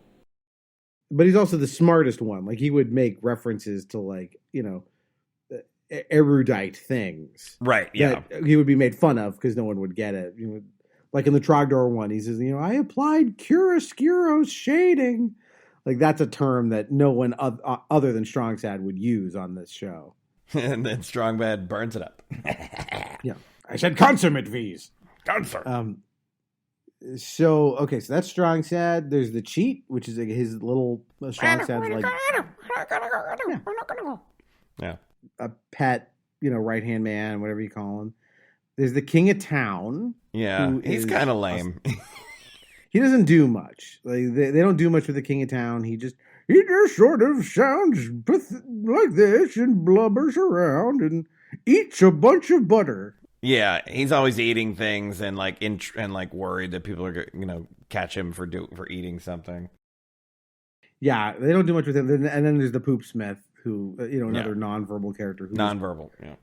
But he's also the smartest one. He would make references to erudite things. Right, yeah. That he would be made fun of because no one would get it. Like in the Trogdor one, he says, I applied chiaroscuro shading. That's a term that no one other than Strong Sad would use on this show. And then Strong Bad burns it up. Yeah. I said consummate V's. Guthrie. So that's Strong Sad. There's the cheat, which is his little Strong Sad yeah. A pet, right hand man, whatever you call him. There's the King of Town. Yeah, he's kind of lame. He doesn't do much. They don't do much with the King of Town. He just sort of sounds like this and blubbers around and eats a bunch of butter. Yeah, he's always eating things and worried that people are catch him for eating something. Yeah, they don't do much with him. And then there's the Poop Smith, who another nonverbal character. Nonverbal. Yeah.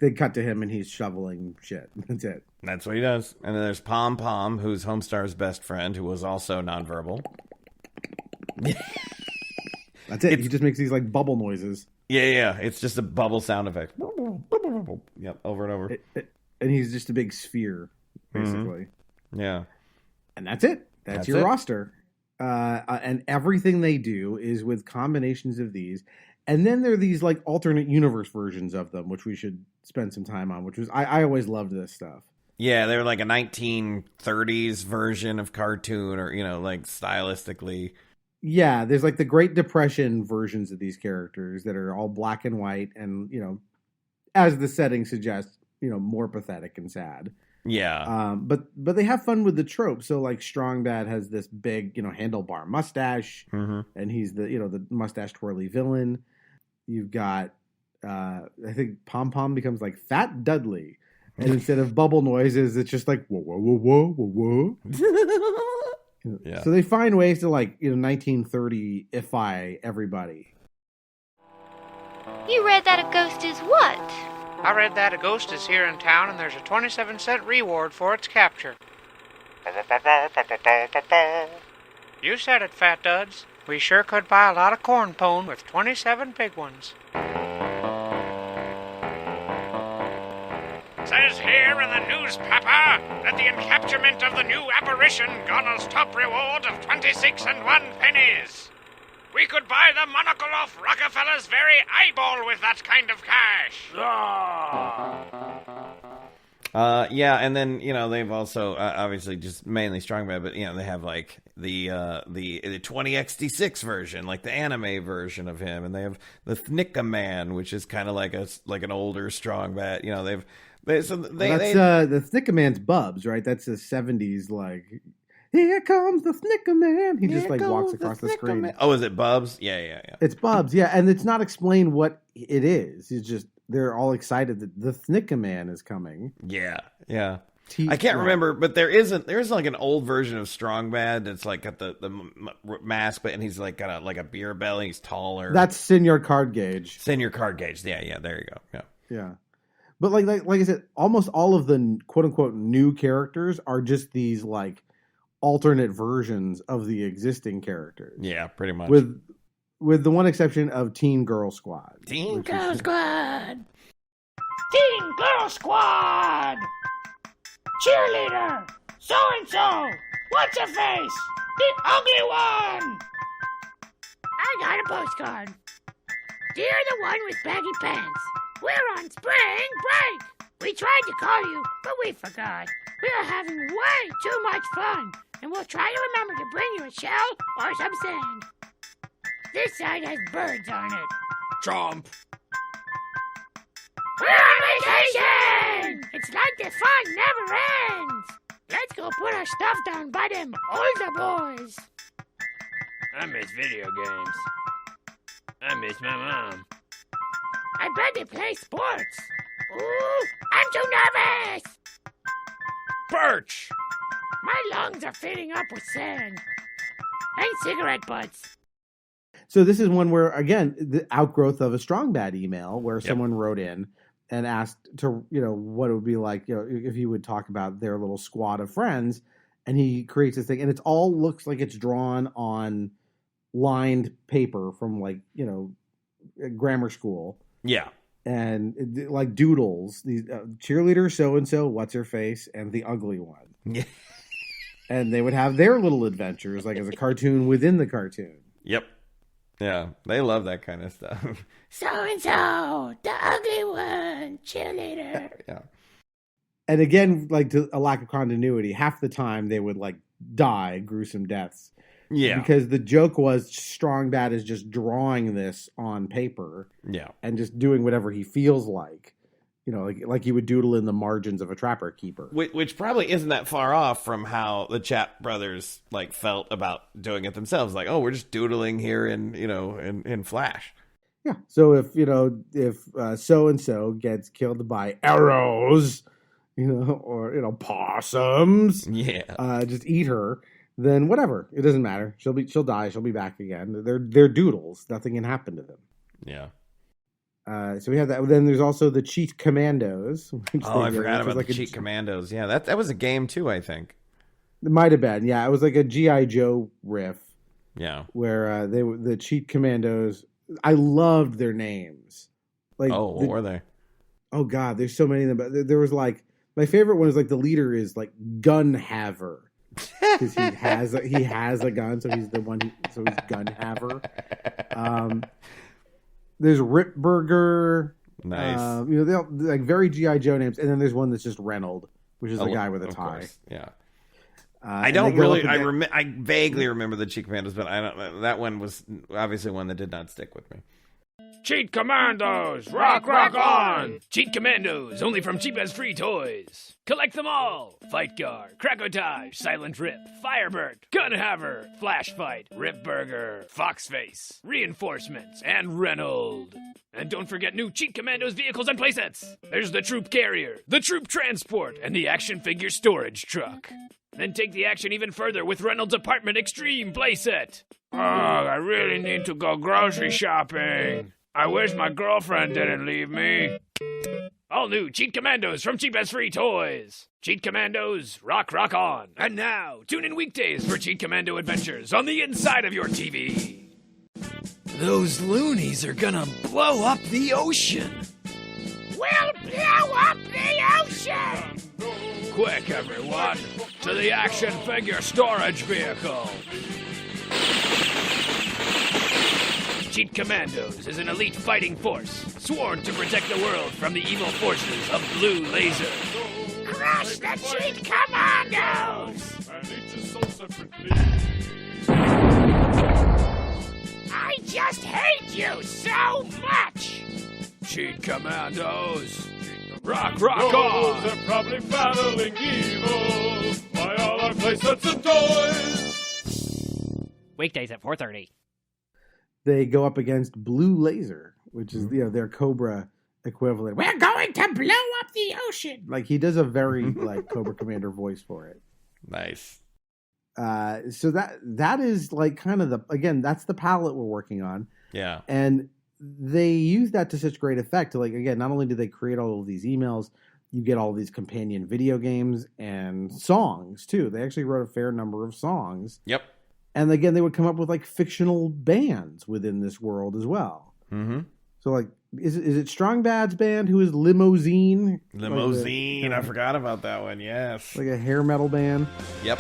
They cut to him and he's shoveling shit. That's it. That's what he does. And then there's Pom Pom, who's Homestar's best friend, who was also nonverbal. That's it. He just makes these bubble noises. Yeah. It's just a bubble sound effect. Yep, over and over. And he's just a big sphere, basically. Mm-hmm. Yeah. And that's it. That's your roster. And everything they do is with combinations of these. And then there are these alternate universe versions of them, which we should spend some time on, which was, I always loved this stuff. Yeah, they were like a 1930s version of cartoon or, stylistically. Yeah, there's the Great Depression versions of these characters that are all black and white and, as the setting suggests, more pathetic and sad. Yeah. But they have fun with the trope. So Strong Bad has this big, handlebar mustache, and he's the, the mustache twirly villain. You've got, I think Pom Pom becomes Fat Dudley. And instead of bubble noises, it's just whoa, whoa, whoa, whoa, whoa. Yeah. So they find ways to 1930-ify everybody. You read that a ghost is what? I read that a ghost is here in town and there's a 27-cent reward for its capture. You said it, Fat Duds. We sure could buy a lot of corn pone with 27 big ones. hear in the news, Papa, that the encapturement of the new apparition garners top reward of 26 and 1 pennies. We could buy the monocle off Rockefeller's very eyeball with that kind of cash. Yeah, and then, they've also, obviously just mainly Strongman, but, they have, like, the 20XD6 version, like the anime version of him, and they have the Fhqwhgads Man, which is kind of like an older Strongman, the Fhqwhgads Man's Bubs, right? That's the 70s, like, here comes the Fhqwhgads Man. He just, like, walks across the screen. Man. Oh, is it Bubs? Yeah. It's Bubs, yeah, and it's not explained what it is. It's just, they're all excited that the Fhqwhgads Man is coming. Yeah. I can't remember, but there is like an old version of Strongman that's like got the mask, and he's like got a beer belly. He's taller. That's Senior Card Gauge. Senior Card Gauge. Yeah. There you go. Yeah. But like I said, almost all of the quote unquote new characters are just these like alternate versions of the existing characters. Yeah, pretty much. With the one exception of Teen Girl Squad. Teen Girl Squad! Teen Girl Squad! Cheerleader! So-and-so! What's her face? The ugly one! I got a postcard. Dear the one with baggy pants, we're on spring break! We tried to call you, but we forgot. We are having way too much fun, and we'll try to remember to bring you a shell or some sand. This side has birds on it. Chomp. We're on vacation! It's like the fun never ends! Let's go put our stuff down by them older boys. I miss video games. I miss my mom. I bet they play sports. Ooh, I'm too nervous! Perch! My lungs are filling up with sand. And cigarette butts. So this is one where, again, the outgrowth of a Strong Bad email where someone wrote in and asked to, what it would be like, if he would talk about their little squad of friends, and he creates this thing, and it all looks like it's drawn on lined paper from like, grammar school. Yeah. And like doodles, these cheerleader so-and-so, what's her face, and the ugly one. Yeah. And they would have their little adventures, like as a cartoon within the cartoon. Yep. Yeah, they love that kind of stuff. So-and-so, the ugly one, cheerleader. Yeah. And again, like to a lack of continuity, half the time they would like die gruesome deaths. Yeah. Because the joke was Strong Bad is just drawing this on paper. Yeah. And just doing whatever he feels like. Like he would doodle in the margins of a Trapper Keeper. Which probably isn't that far off from how the Chaps brothers like felt about doing it themselves. Like, oh, we're just doodling here in Flash. Yeah. So if so-and-so gets killed by arrows, or possums, just eat her, then whatever. It doesn't matter. She'll die. She'll be back again. They're doodles. Nothing can happen to them. Yeah. So we have that. Then there's also the Cheat Commandos. I forgot about the Cheat Commandos. Yeah, that was a game too, I think. It might have been. Yeah, it was like a G.I. Joe riff. Yeah. Where the Cheat Commandos, I loved their names. Like, what were they? Oh God, there's so many of them. But there was like, my favorite one is like the leader is like Gun Haver. Because he has a gun, so he's the one. So he's Gun Haver. There's Rip Burger. Nice. They all like very G.I. Joe names, and then there's one that's just Reynold, which is the guy with a tie. Course. Yeah. I don't really. I vaguely remember the Cheat Commandos, but I don't. That one was obviously one that did not stick with me. Cheat Commandos! Rock on! Cheat Commandos, only from Cheap as Free Toys. Collect them all! Fight Guard, Krakotage, Silent Rip, Firebird, Gunhaver, Flash Fight, Rip Burger, Foxface, Reinforcements, and Reynold. And don't forget new Cheat Commandos vehicles and playsets. There's the Troop Carrier, the Troop Transport, and the Action Figure Storage Truck. Then take the action even further with Reynolds Apartment Extreme playset. Oh, I really need to go grocery shopping. I wish my girlfriend didn't leave me. All new Cheat Commandos from Cheap as Free Toys. Cheat Commandos, rock on. And now, tune in weekdays for Cheat Commando adventures on the inside of your TV. Those loonies are gonna blow up the ocean. We'll blow up the ocean! Quick, everyone, to the action figure storage vehicle. Cheat Commandos is an elite fighting force sworn to protect the world from the evil forces of Blue Laser. Crush the Cheat Commandos! I just hate you so much! Cheat Commandos! Rock on! They're probably battling evil by all our playsets and toys. Weekdays at 4:30. They go up against Blue Laser, which is their Cobra equivalent. We're going to blow up the ocean! Like he does a very like Cobra Commander voice for it. Nice. So that is like kind of that's the palette we're working on. Yeah. And they use that to such great effect. Like, again, not only do they create all of these emails, you get all these companion video games and songs too. They actually wrote a fair number of songs. Yep. And again, they would come up with like fictional bands within this world as well. Mm-hmm. So like, is it Fhqwhgads band who is Limozeen? Limozeen. I forgot about that one. Yes. Like a hair metal band. Yep.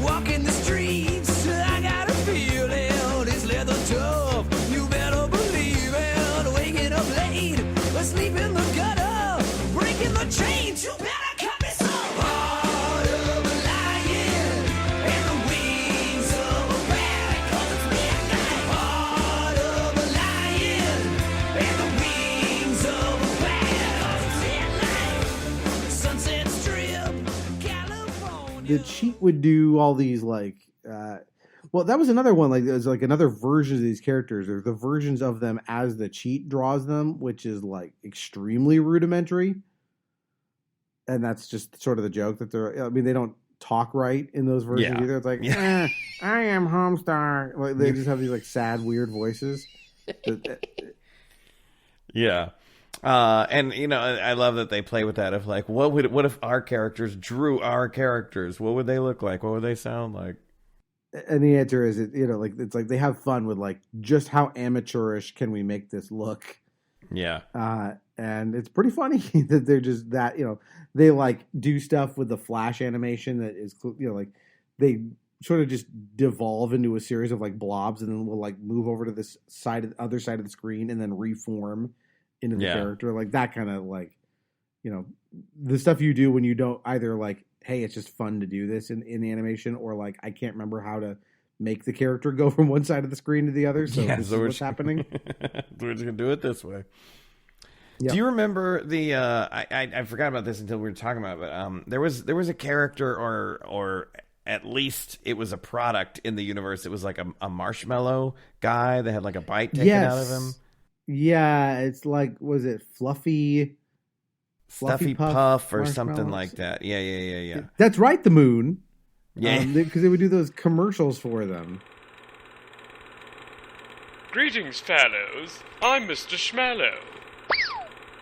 Walking the streets, I got a feeling it's leather tough. You better believe it. Waking up late, asleep in the gutter, breaking the chains. You better cut me some. Heart of a lion and the wings of a bat, 'cause it's midnight. Heart of a lion and the wings of a bat, 'cause it's midnight. Sunset Strip, California. The cheat would do all these like well, that was another one. Like there's like another version of these characters. There's the versions of them as the cheat draws them, which is like extremely rudimentary. And that's just sort of the joke that they don't talk right in those versions either. It's like, I am Homestar. Like they just have these like sad, weird voices. Yeah. And I love that they play with that of like, what if our characters drew our characters? What would they look like? What would they sound like? And the answer is, it's like they have fun with like just how amateurish can we make this look? Yeah. And it's pretty funny that they're just that, they like do stuff with the flash animation that is, like they sort of just devolve into a series of like blobs and then we'll like move over to this other side of the screen and then reform into the character. Like that kind of like, the stuff you do when you don't either like, hey, it's just fun to do this in the animation, or like I can't remember how to make the character go from one side of the screen to the other. So this is what's happening. We're just gonna do it this way. Yep. Do you remember the? I forgot about this until we were talking about it. But there was a character, or at least it was a product in the universe. It was like a marshmallow guy that had like a bite taken out of him. Yeah, it's like, was it Fluffy Puff or something like that? Yeah. That's right, the Moon. Yeah, because they would do those commercials for them. Greetings, fellows. I'm Mr. Schmallow.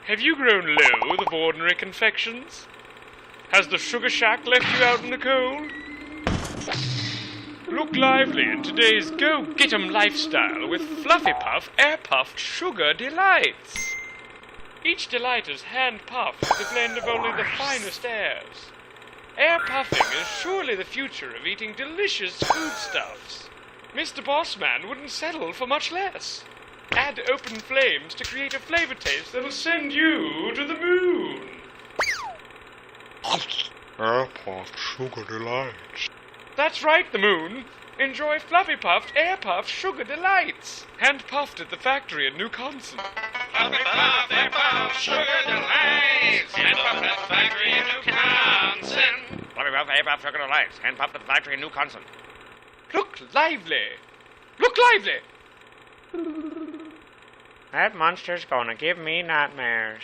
Have you grown loath of ordinary confections? Has the sugar shack left you out in the cold? Look lively in today's go-get-em lifestyle with Fluffy Puff air-puffed sugar delights. Each delight is hand-puffed with a blend of only the finest airs. Air puffing is surely the future of eating delicious foodstuffs. Mr. Bossman wouldn't settle for much less. Add open flames to create a flavor taste that'll send you to the moon. Air-puffed sugar delights. That's right, the Moon. Enjoy Fluffy Puffed air-puffed sugar delights. Hand-puffed at the factory in New Wisconsin. Fluffy Puff, air-puffed sugar delights. Hand-puffed at the factory in New Wisconsin. Fluffy Puff, air-puffed sugar delights. Hand-puffed at the factory in New Wisconsin. Look lively. Look lively. That monster's gonna give me nightmares.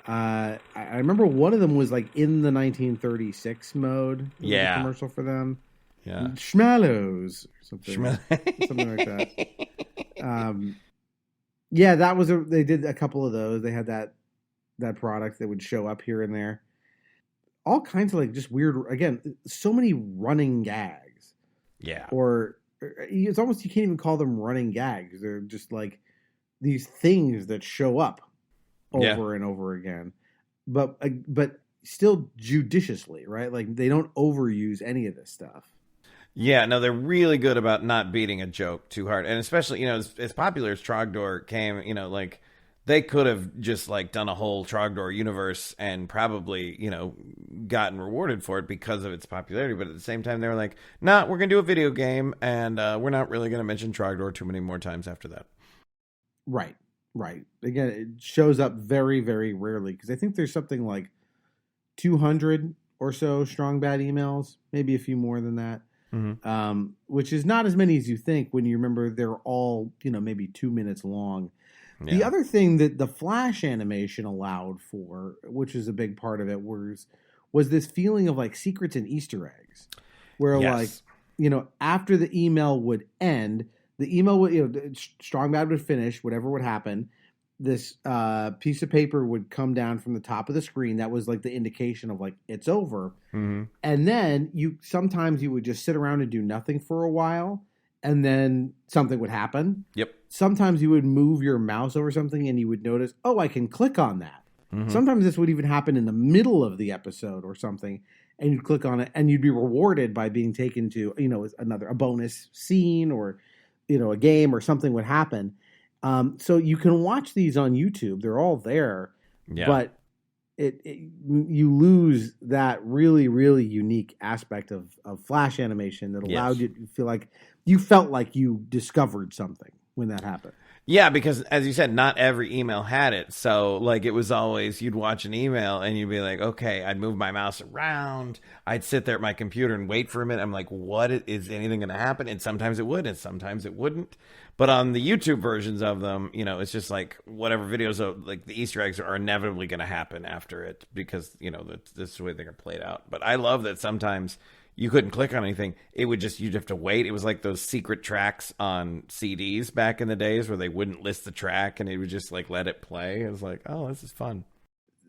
I remember one of them was like in the 1936 mode. Yeah. Commercial for them. Yeah. Schmallows or something. Something like that. Yeah, that was they did a couple of those. They had that product that would show up here and there. All kinds of like just weird, again, so many running gags. Yeah. Or it's almost, you can't even call them running gags. They're just like these things that show up over and over again, but still judiciously, right? Like they don't overuse any of this stuff. Yeah, no, they're really good about not beating a joke too hard. And especially, as popular as Trogdor came, like they could have just like done a whole Trogdor universe and probably, gotten rewarded for it because of its popularity. But at the same time, they were like, nah, we're going to do a video game and we're not really going to mention Trogdor too many more times after that. Right. Again, it shows up very, very rarely because I think there's something like 200 or so strong bad emails, maybe a few more than that. Mm-hmm. Which is not as many as you think when you remember they're all, maybe 2 minutes long. Yeah. The other thing that the Flash animation allowed for, which is a big part of it, was this feeling of like secrets and Easter eggs, where yes. like, after the email would end, the email would, strong bad would finish, whatever would happen. This piece of paper would come down from the top of the screen. That was like the indication of like it's over. Mm-hmm. And then sometimes you would just sit around and do nothing for a while, and then something would happen. Yep. Sometimes you would move your mouse over something, and you would notice, oh, I can click on that. Mm-hmm. Sometimes this would even happen in the middle of the episode or something, and you'd click on it, and you'd be rewarded by being taken to a bonus scene or a game or something would happen. So you can watch these on YouTube; they're all there. Yeah. But you lose that really, really unique aspect of Flash animation that allowed you to feel like you felt like you discovered something when that happened. Yeah, because as you said, not every email had it. So like it was always you'd watch an email and you'd be like, okay, I'd move my mouse around. I'd sit there at my computer and wait for a minute. I'm like, what is anything going to happen? And sometimes it would and sometimes it wouldn't. But on the YouTube versions of them, it's just like whatever videos of like the Easter eggs are inevitably going to happen after it because, that's the way they're played out. But I love that sometimes you couldn't click on anything. It would just, you'd have to wait. It was like those secret tracks on CDs back in the days where they wouldn't list the track and it would just like let it play. It was like, oh, this is fun.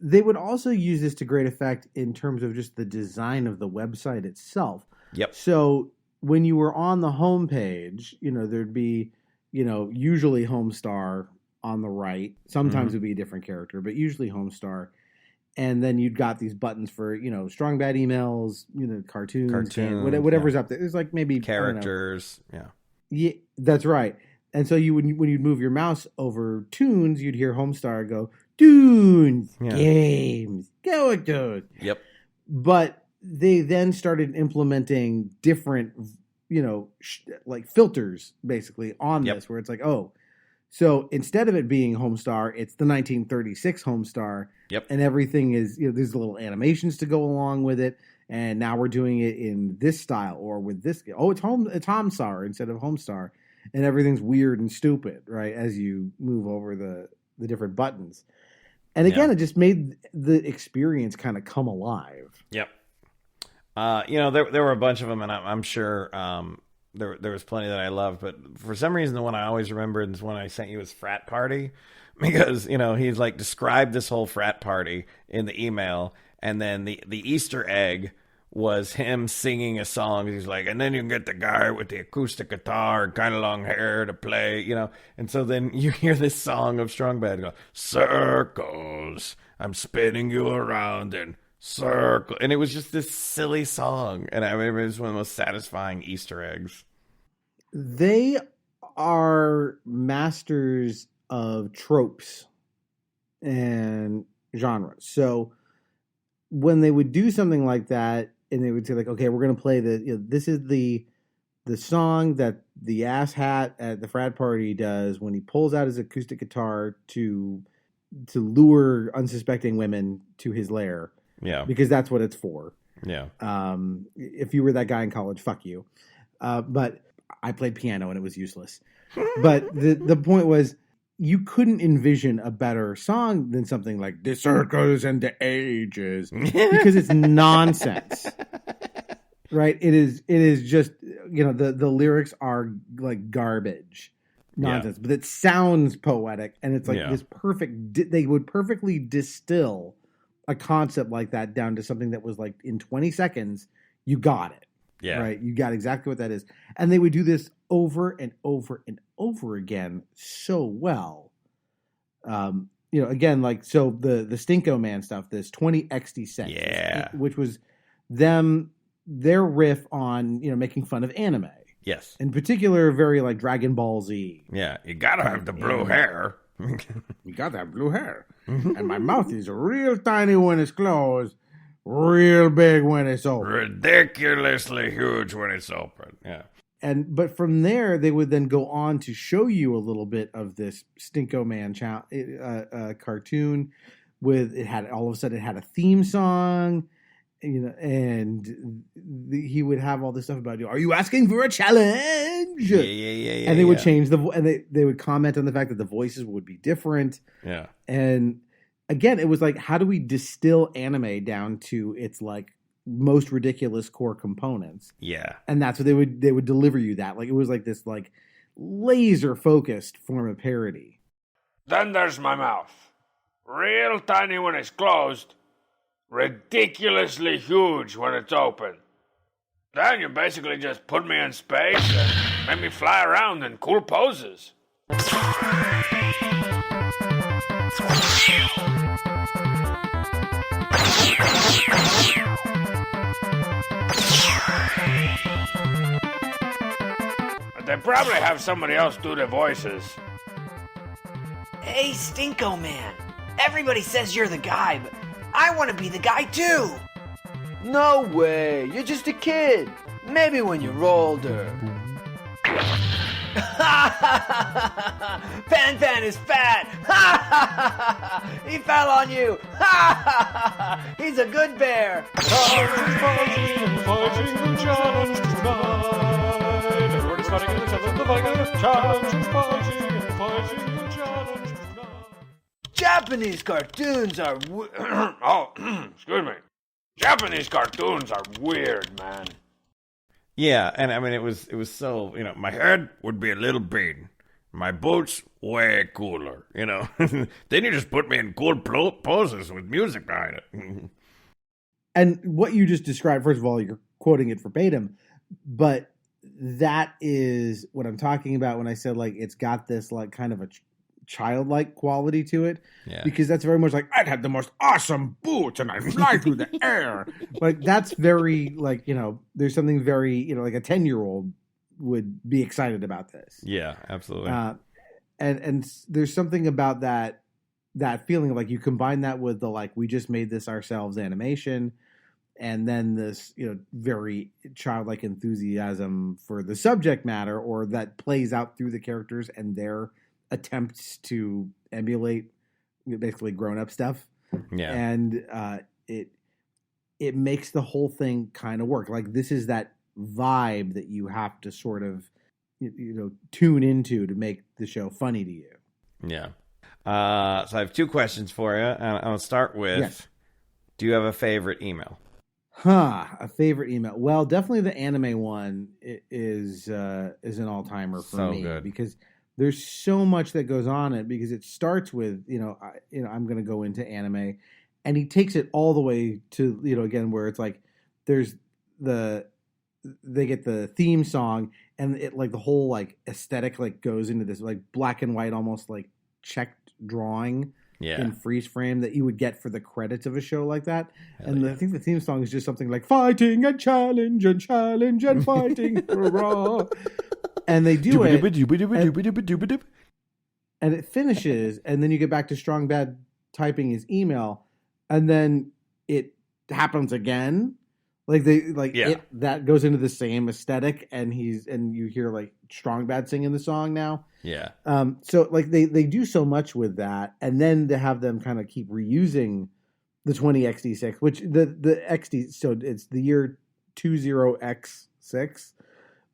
They would also use this to great effect in terms of just the design of the website itself. Yep. So when you were on the homepage, there'd be, usually Homestar on the right. Sometimes it'd be a different character, but usually Homestar. And then you'd got these buttons for, strong bad emails, cartoons whatever's up there. There's like maybe characters. Yeah, that's right. And so when you'd move your mouse over tunes, you'd hear Homestar go, tunes, games, characters. Yep. But they then started implementing different, like filters basically on this, where it's like, oh, so instead of it being Homestar, it's the 1936 Homestar. Yep. And everything is, there's little animations to go along with it. And now we're doing it in this style or with this. Oh, it's Homestar instead of Homestar. And everything's weird and stupid, right? As you move over the different buttons. And again, it just made the experience kind of come alive. Yep. There were a bunch of them, and I'm sure there was plenty that I loved, but for some reason, the one I always remembered is one I sent you was Frat Party, because, he's like described this whole frat party in the email, and then the Easter egg was him singing a song. He's like, and then you can get the guy with the acoustic guitar and kind of long hair to play, and so then you hear this song of Strong Bad go, circles, I'm spinning you around in circle, and it was just this silly song, and I remember it was one of the most satisfying Easter eggs. They are masters of tropes and genres. So when they would do something like that, and they would say like, okay, we're going to play this is the song that the asshat at the frat party does when he pulls out his acoustic guitar to lure unsuspecting women to his lair. Yeah. Because that's what it's for. Yeah. If you were that guy in college, fuck you. But I played piano and it was useless. But the point was, you couldn't envision a better song than something like "The Circles and the Ages" because it's nonsense. Right? It is just, the lyrics are like garbage. Nonsense. But it sounds poetic, and it's like this perfect, they would perfectly distill a concept like that down to something that was like in 20 seconds, you got it. Yeah. Right. You got exactly what that is. And they would do this over and over and over again so well. again, like, so the Stinko Man stuff, this 20XD6, Yeah. which was their riff on, making fun of anime. Yes. In particular, very like Dragon Ball Z. Yeah, you gotta have the blue hair. You got that blue hair. And my mouth is real tiny when it's closed, real big when it's open. Ridiculously huge when it's open. Yeah. But from there, they would then go on to show you a little bit of this Stinko Man cartoon with it had all of a sudden it had a theme song, and he would have all this stuff about, are you asking for a challenge? Yeah. And they would change and they would comment on the fact that the voices would be different. Yeah. And again, it was like, how do we distill anime down to its like most ridiculous core components? Yeah. And that's what they would deliver you that. Like, it was like this like laser focused form of parody. Then there's my mouth. Real tiny when it's closed, ridiculously huge when it's open. Then you basically just put me in space and make me fly around in cool poses. They probably have somebody else do the voices. Hey, Stinko Man. Everybody says you're the guy, but I want to be the guy too. No way. You're just a kid. Maybe when you're older. Pan is fat. He fell on you. He's a good bear. Japanese cartoons are excuse me. Japanese cartoons are weird, man. Yeah, and I mean it was so, my head would be a little bean. My boots way cooler, Then you just put me in cool poses with music behind it. And what you just described, first of all, you're quoting it verbatim, but that is what I'm talking about when I said like it's got this like kind of a childlike quality to it. Yeah. Because that's very much like, I'd have the most awesome boots and I fly through the air. Like, that's very like, there's something very, like a 10-year-old would be excited about this. Yeah, absolutely. And there's something about that feeling of like, you combine that with the like, we just made this ourselves animation, and then this, very childlike enthusiasm for the subject matter, or that plays out through the characters and their attempts to emulate basically grown-up stuff. Yeah. And it makes the whole thing kind of work. Like, this is that vibe that you have to sort of tune into to make the show funny to you. Yeah. So I have two questions for you, and I'll start with, yes. Do you have a favorite email? A favorite email. Well, definitely the anime one is an all-timer for me. Good. Because there's so much that goes on it, because it starts with, I'm going to go into anime, and he takes it all the way to, again, where it's like, they get the theme song, and it like the whole like aesthetic like goes into this like black and white, almost like checked drawing in freeze frame that you would get for the credits of a show like that. I think the theme song is just something like fighting and challenge and fighting. Hurrah. And they do it, and it finishes, and then you get back to Strong Bad typing his email, and then it happens again. Like that goes into the same aesthetic, and you hear like Strong Bad singing the song now. Yeah. So like they do so much with that, and then to have them kind of keep reusing the 20XD6, which the XD, so it's the year 20X6.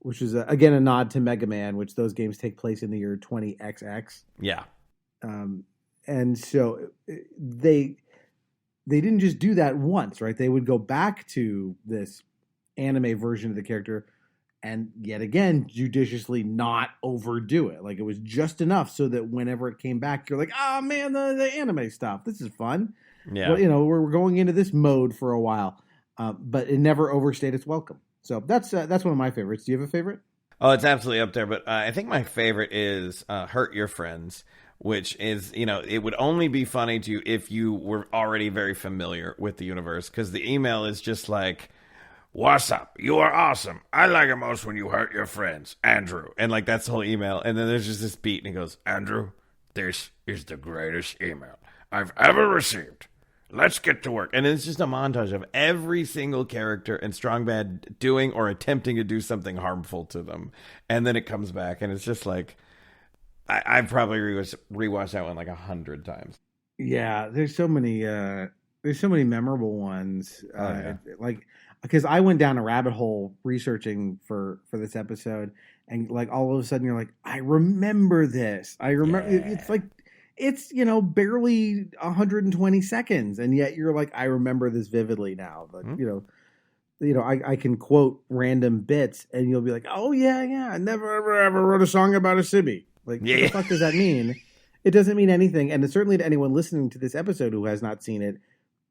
Which is, again, a nod to Mega Man, which those games take place in the year 20XX. Yeah. And so they didn't just do that once, right? They would go back to this anime version of the character and yet again, judiciously not overdo it. Like, it was just enough so that whenever it came back, you're like, oh, man, the anime stuff. This is fun. Yeah. Well, we're going into this mode for a while. But it never overstayed its welcome. So that's one of my favorites. Do you have a favorite? Oh, it's absolutely up there. But I think my favorite is Hurt Your Friends, which is, it would only be funny to you if you were already very familiar with the universe, because the email is just like, "What's up? You are awesome. I like it most when you hurt your friends. Andrew." And like, that's the whole email. And then there's just this beat and he goes, "Andrew, this is the greatest email I've ever received. Let's get to work." And it's just a montage of every single character in Strong Bad doing or attempting to do something harmful to them. And then it comes back and it's just like, I've probably rewatched that one like 100 times. Yeah, there's so many memorable ones. Like, because I went down a rabbit hole researching for this episode, and like all of a sudden you're like, I remember this. I remember it's like, it's, barely 120 seconds, and yet you're like, I remember this vividly now. But I can quote random bits, and you'll be like, oh yeah, I never ever wrote a song about a sibby. Like, what the fuck does that mean? It doesn't mean anything, and certainly to anyone listening to this episode who has not seen it,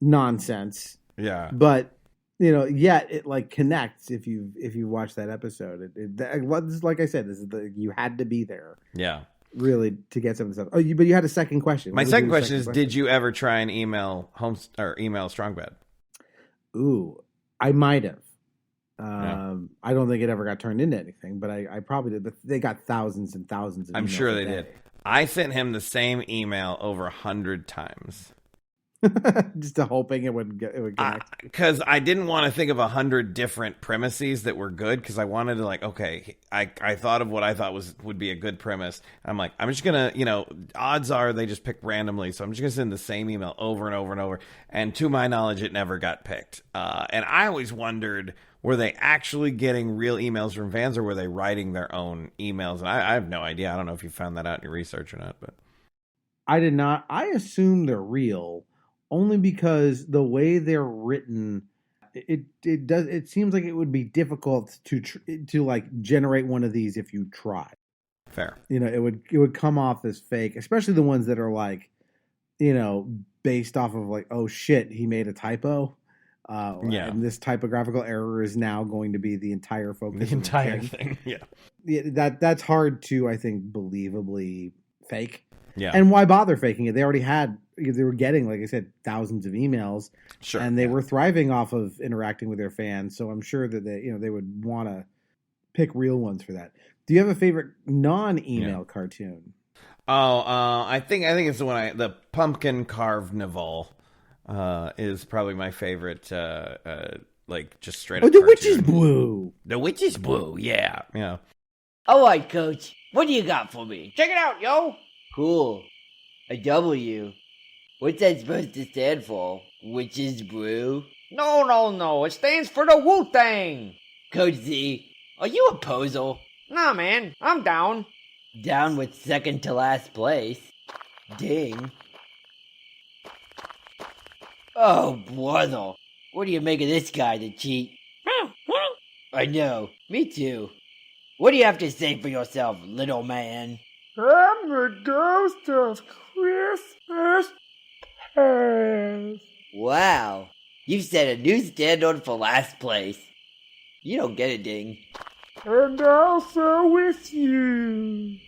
nonsense. Yeah, but yet it like connects if you watch that episode. Like I said, this is you had to be there. Yeah. Really, to get some of the stuff. Oh, but you had a second question. My second question is, did you ever try and email Strong Bad? Ooh, I might have. I don't think it ever got turned into anything, but I probably did. But they got thousands and thousands of emails. I'm sure they did. I sent him the same email over 100 times. Just hoping it would connect. Because I didn't want to think of 100 different premises that were good, because I wanted to, like, okay, I thought of what I thought would be a good premise. I'm like, I'm just going to, odds are they just pick randomly, so I'm just going to send the same email over and over and over. And to my knowledge, it never got picked. And I always wondered, were they actually getting real emails from fans, or were they writing their own emails? And I have no idea. I don't know if you found that out in your research or not. But I did not. I assume they're real. Only because the way they're written, it seems like it would be difficult to like generate one of these if you try. Fair. It would come off as fake, especially the ones that are like, based off of like, oh shit, he made a typo. And this typographical error is now going to be the entire focus. The entire thing. Yeah. That's hard to, I think, believably fake. Yeah. And why bother faking it? They were getting, like I said, thousands of emails. Sure. And they were thriving off of interacting with their fans. So I'm sure that they would want to pick real ones for that. Do you have a favorite non-email cartoon? Oh, I think it's the Pumpkin Carnival is probably my favorite. Like just straight up. The cartoon. Witch is Blue. The Witch is Blue. Yeah. All right, Coach. What do you got for me? Check it out, yo. Cool. A W. What's that supposed to stand for? Witch's Brew? No. It stands for the Wu-Tang. Coach Z, are you a poser? Nah, man. I'm down. Down with second to last place. Ding. Oh, brother. What do you make of this guy to cheat? I know. Me too. What do you have to say for yourself, little man? I'm the ghost of Christmas past. Wow. You've set a new standard for last place. You don't get it, Ding. And also with you.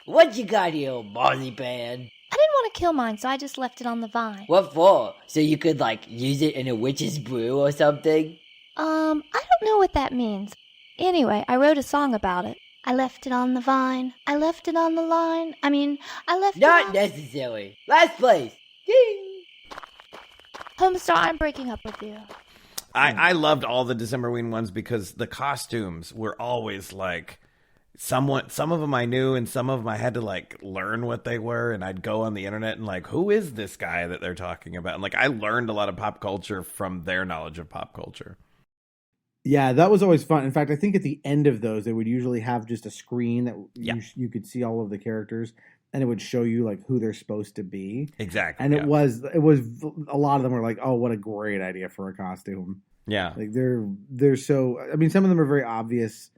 What you got here, old marzipan? I didn't want to kill mine, so I just left it on the vine. What for? So you could, use it in a witch's brew or something? I don't know what that means. Anyway, I wrote a song about it. I left it on the vine. I left it on the line. I left it Not necessary. Last place. Ding! Homestar, I'm breaking up with you. I loved all the Decemberween ones because the costumes were always like some of them I knew and some of them I had to learn what they were, and I'd go on the internet and who is this guy that they're talking about? And I learned a lot of pop culture from their knowledge of pop culture. Yeah, that was always fun. In fact, I think at the end of those, they would usually have just a screen that you could see all of the characters, and it would show you who they're supposed to be. Exactly. And it was a lot of them were like, oh, what a great idea for a costume. Yeah. They're so, some of them are very obvious.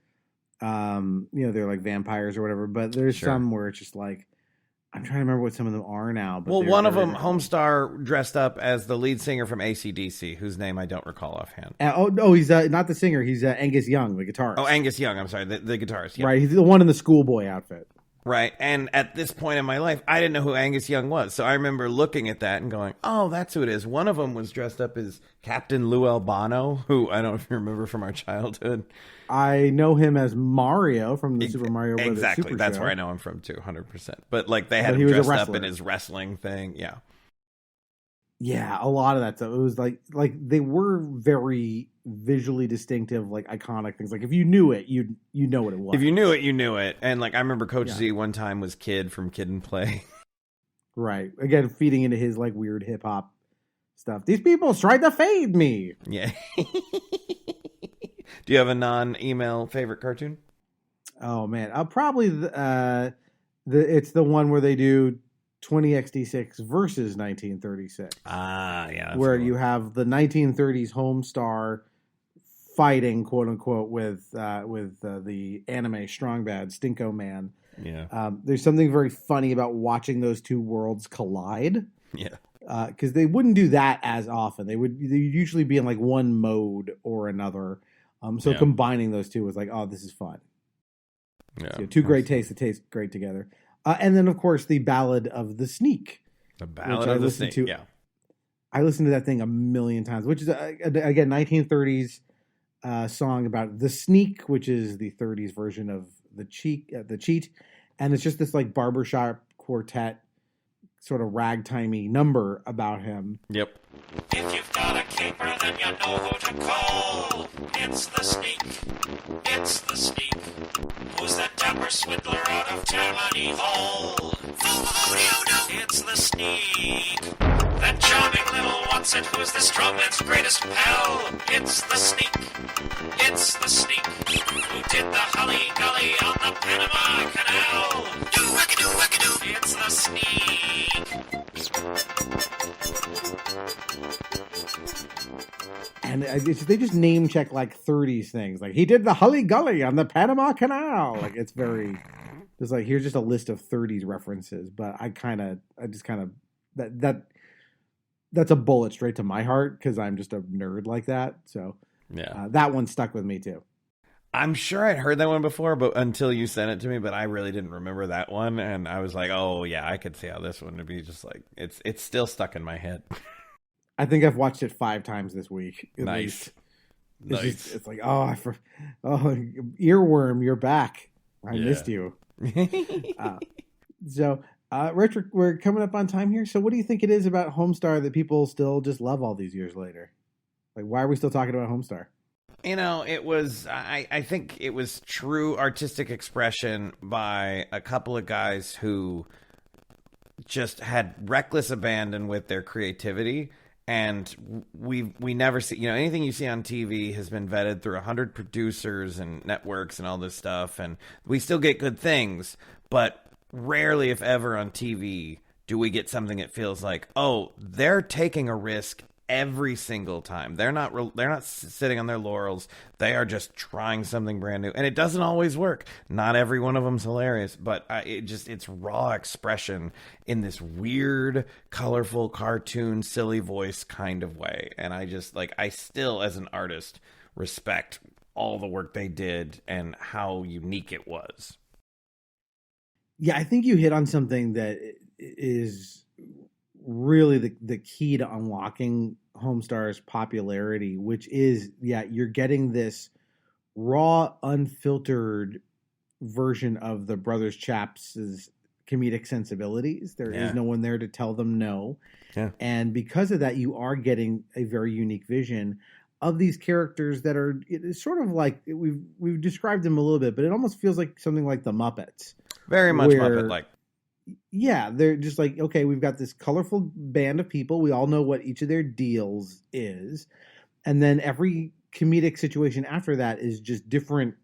They're like vampires or whatever, but there's some where it's just I'm trying to remember what some of them are now. But Well, one of them, Homestar, dressed up as the lead singer from AC/DC, whose name I don't recall offhand. He's not the singer. He's Angus Young, the guitarist. Oh, Angus Young. I'm sorry, the guitarist. Yeah. Right, he's the one in the schoolboy outfit. Right, and at this point in my life, I didn't know who Angus Young was. So I remember looking at that and going, oh, that's who it is. One of them was dressed up as Captain Lou Albano, who I don't know if you remember from our childhood. I know him as Mario from the Super Mario Brothers Exactly, Super that's Show. where I know him from too, 100%. But like they had But he him was a dressed up wrestler. in his wrestling thing, yeah. Yeah, a lot of that stuff. It was like they were very visually distinctive, like iconic things. Like if you knew it, you know what it was. If you knew it, you knew it. And like I remember Coach Yeah. Z one time was Kid from Kid and Play. Right. Again, feeding into his like weird hip hop stuff. These people tried to fade me. Yeah. Do you have a non-email favorite cartoon? Oh man, probably it's the one where they do 20XD6 versus 1936. Ah, yeah. that's Where the you one. have the 1930s Homestar fighting, quote unquote, with the anime Fhqwhgads, Stinko Man. Yeah. There's something very funny about watching those two worlds collide. Yeah. Because they wouldn't do that as often. They'd usually be in like one mode or another. So Yeah. combining those two was like, oh, this is fun. Yeah. So two great tastes that taste great together. And then, of course, the Ballad of the Sneak. The Ballad of the Snake, yeah. I listened to that thing a million times, which is, again, 1930s song about the Sneak, which is the 30s version of the Cheat. And it's just this like barbershop quartet sort of ragtimey number about him. Yep. If you've got a caper, then you know who to call. It's the Sneak. It's the Sneak. Who's that dapper swindler out of Tammany Hall? It's the Sneak. That charming little what's-it who's the strongman's greatest pal. It's the Sneak. It's the Sneak. Who did the holly-golly on the Panama Canal? Do-wackadoo-wackadoo. It's the Sneak. And they just name check like 30s things. Like he did the Hully Gully on the Panama Canal. Like it's very, it's like, here's just a list of 30s references. But that's a bullet straight to my heart because I'm just a nerd like that. So yeah, that one stuck with me too. I'm sure I'd heard that one before, but until you sent it to me, but I really didn't remember that one. And I was like, oh yeah, I could see how this one would be just like, it's still stuck in my head. I think I've watched it 5 times this week. At Nice. least. It's like, earworm, you're back. I missed you. So, Richard, we're coming up on time here. So what do you think it is about Homestar that people still just love all these years later? Like, why are we still talking about Homestar? You know, it was, I think it was true artistic expression by a couple of guys who just had reckless abandon with their creativity. And we never see, you know, anything you see on TV has been vetted through 100 producers and networks and all this stuff. And we still get good things, but rarely, if ever, on TV do we get something that feels like, oh, they're taking a risk every single time. They're not sitting on their laurels. They are just trying something brand new, and it doesn't always work. Not every one of them's hilarious, but it's raw expression in this weird, colorful, cartoon, silly voice kind of way. And I still, as an artist, respect all the work they did and how unique it was. Yeah, I think you hit on something that is really the key to unlocking Homestar's popularity, which is, you're getting this raw, unfiltered version of the Brothers Chaps' comedic sensibilities. There is no one there to tell them no. Yeah. And because of that, you are getting a very unique vision of these characters that are, it's sort of like, we've described them a little bit, but it almost feels like something like the Muppets. Very much Muppet-like. Yeah, they're just like, okay, we've got this colorful band of people. We all know what each of their deals is. And then every comedic situation after that is just different,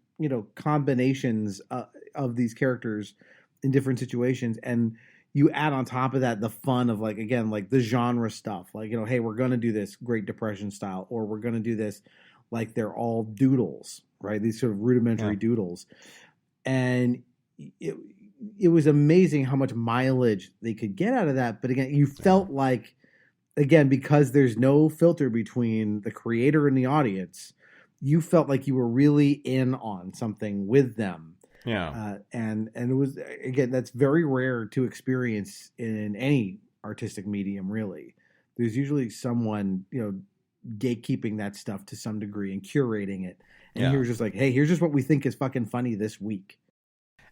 combinations of these characters in different situations. And you add on top of that the fun of the genre stuff. Like, hey, we're going to do this Great Depression style, or we're going to do this like they're all doodles, right? These sort of rudimentary doodles. And it was amazing how much mileage they could get out of that. But again, you felt like, again, because there's no filter between the creator and the audience, you felt like you were really in on something with them. Yeah. And it was, again, that's very rare to experience in any artistic medium, really. There's usually someone, gatekeeping that stuff to some degree and curating it. And you're just like, hey, here's just what we think is fucking funny this week.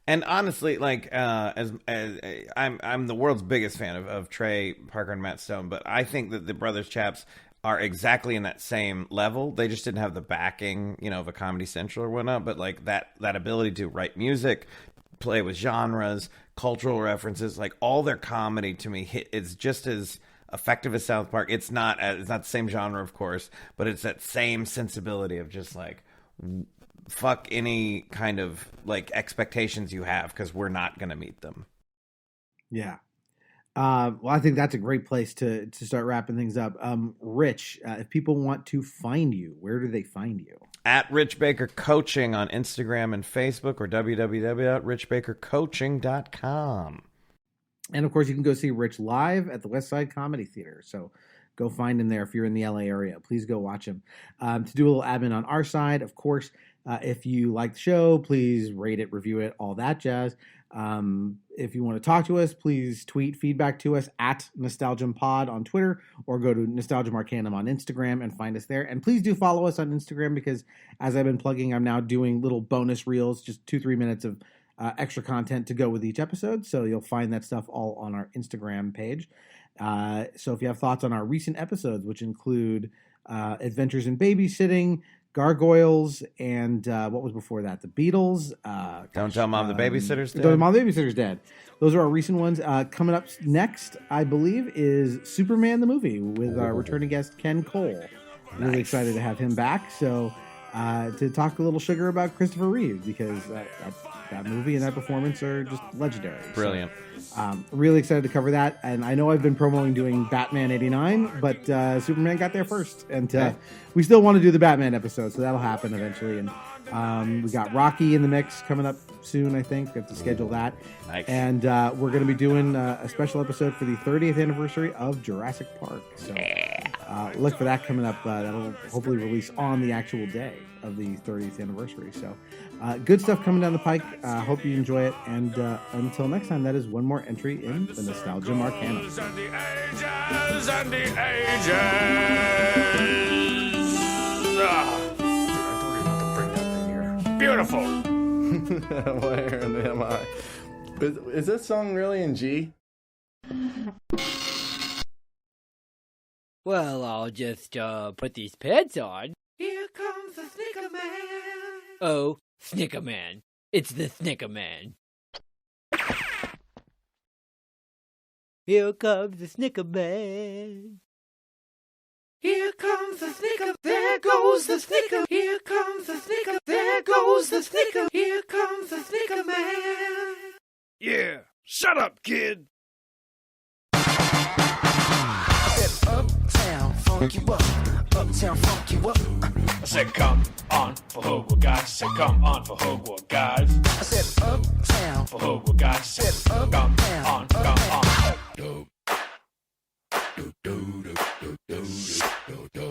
And honestly, like, as I'm the world's biggest fan of Trey Parker and Matt Stone, but I think that the brothers Chaps are exactly in that same level. They just didn't have the backing, of a Comedy Central or whatnot, but like that ability to write music, play with genres, cultural references, like all their comedy to me it's just as effective as South Park. It's not the same genre, of course, but it's that same sensibility of just like, fuck any kind of like expectations you have, because we're not going to meet them. Yeah. Well, I think that's a great place to start wrapping things up. Rich, if people want to find you, where do they find you? At Rich Baker Coaching on Instagram and Facebook, or www.richbakercoaching.com. And of course, you can go see Rich live at the West Side Comedy Theater. So go find him there if you're in the LA area. Please go watch him. To do a little admin on our side, of course, if you like the show, please rate it, review it, all that jazz. If you want to talk to us, please tweet feedback to us at NostalgiumPod on Twitter, or go to Nostalgium Arcanum on Instagram and find us there. And please do follow us on Instagram, because as I've been plugging, I'm now doing little bonus reels, just 2-3 minutes of extra content to go with each episode. So you'll find that stuff all on our Instagram page. So if you have thoughts on our recent episodes, which include Adventures in Babysitting, Gargoyles, and what was before that? The Beatles. Don't Tell Mom the Babysitter's Dead. Don't Tell Mom the Babysitter's Dead. Those are our recent ones. Coming up next, I believe, is Superman the movie with our returning guest, Ken Cole. Really excited to have him back. So to talk a little sugar about Christopher Reeve, because that movie and that performance are just legendary. Brilliant. So, really excited to cover that. And I know I've been promoting doing Batman 89, but Superman got there first. And we still want to do the Batman episode, so that'll happen eventually. And we got Rocky in the mix coming up soon, I think. We have to schedule that. Nice. And we're going to be doing a special episode for the 30th anniversary of Jurassic Park. So look for that coming up. That'll hopefully release on the actual day of the 30th anniversary. So good stuff coming down the pike. Hope you enjoy it. And until next time, that is one more entry in the Nostalgium Arcanum. And the ages and the ages. I told you not to bring that thing here. Beautiful. Where am I? Is this song really in G? Well, I'll just put these pads on. Here comes the Snicker Man. Oh, Snicker Man. It's the Snicker Man. Here comes the Snicker Man. Here comes the Snicker. There goes the Snicker. Here comes the Snicker. There goes the Snicker. Here comes the Snicker Man. Yeah, shut up, kid. I said, Uptown, funk you up. Uptown, funk you up. I said, come on for Fhqwhgads. I said, come on for Fhqwhgads. I said, Uptown for Fhqwhgads. I said, come on, come on.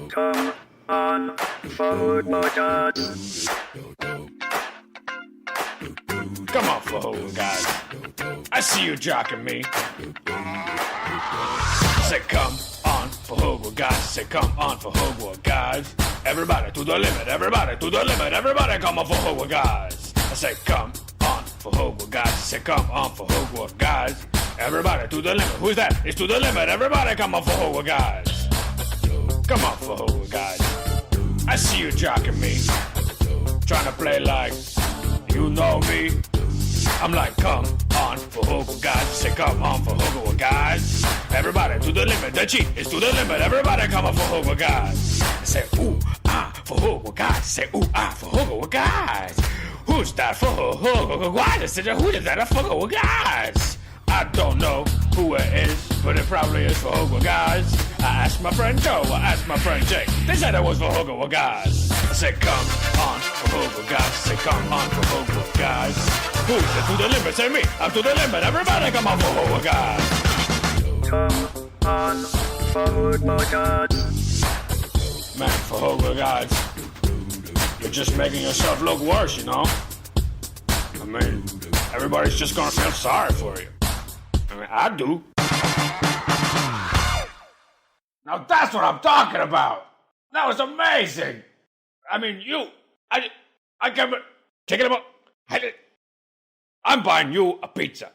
Come on, Fhqwhgads. Come on for Fhqwhgads. I see you jocking me. I said, come on for Fhqwhgads. I said, come on for Fhqwhgads. Everybody to the limit, everybody to the limit, everybody come on for Fhqwhgads. I said, come on for Fhqwhgads. I said, come on for Fhqwhgads. Everybody to the limit. Who's that? It's to the limit. Everybody come on for Fhqwhgads. Come on for Fhqwhgads. I see you jocking me. Trying to play like you know me. I'm like, come on for Fhqwhgads. Say, come on for Fhqwhgads. Everybody to the limit. The cheat is to the limit. Everybody come on for Fhqwhgads. Say, ooh, ah, for Fhqwhgads. Say, ooh, ah, for Fhqwhgads. Who's that for Fhqwhgads? Who is that for Fhqwhgads? I don't know who it is, but it probably is for Fhqwhgads. I asked my friend Joe, I asked my friend Jake. They said I was Fhqwhgads. I said, come on, Fhqwhgads. I said, come on, Fhqwhgads. Who's it to the limit? Say me. I'm to the limit. Everybody come on, Fhqwhgads. Come on, Fhqwhgads. Man, Fhqwhgads. You're just making yourself look worse, you know? I mean, everybody's just gonna feel sorry for you. I mean, I do. Now that's what I'm talking about. That was amazing. I mean, I can't, take it about, I'm buying you a pizza.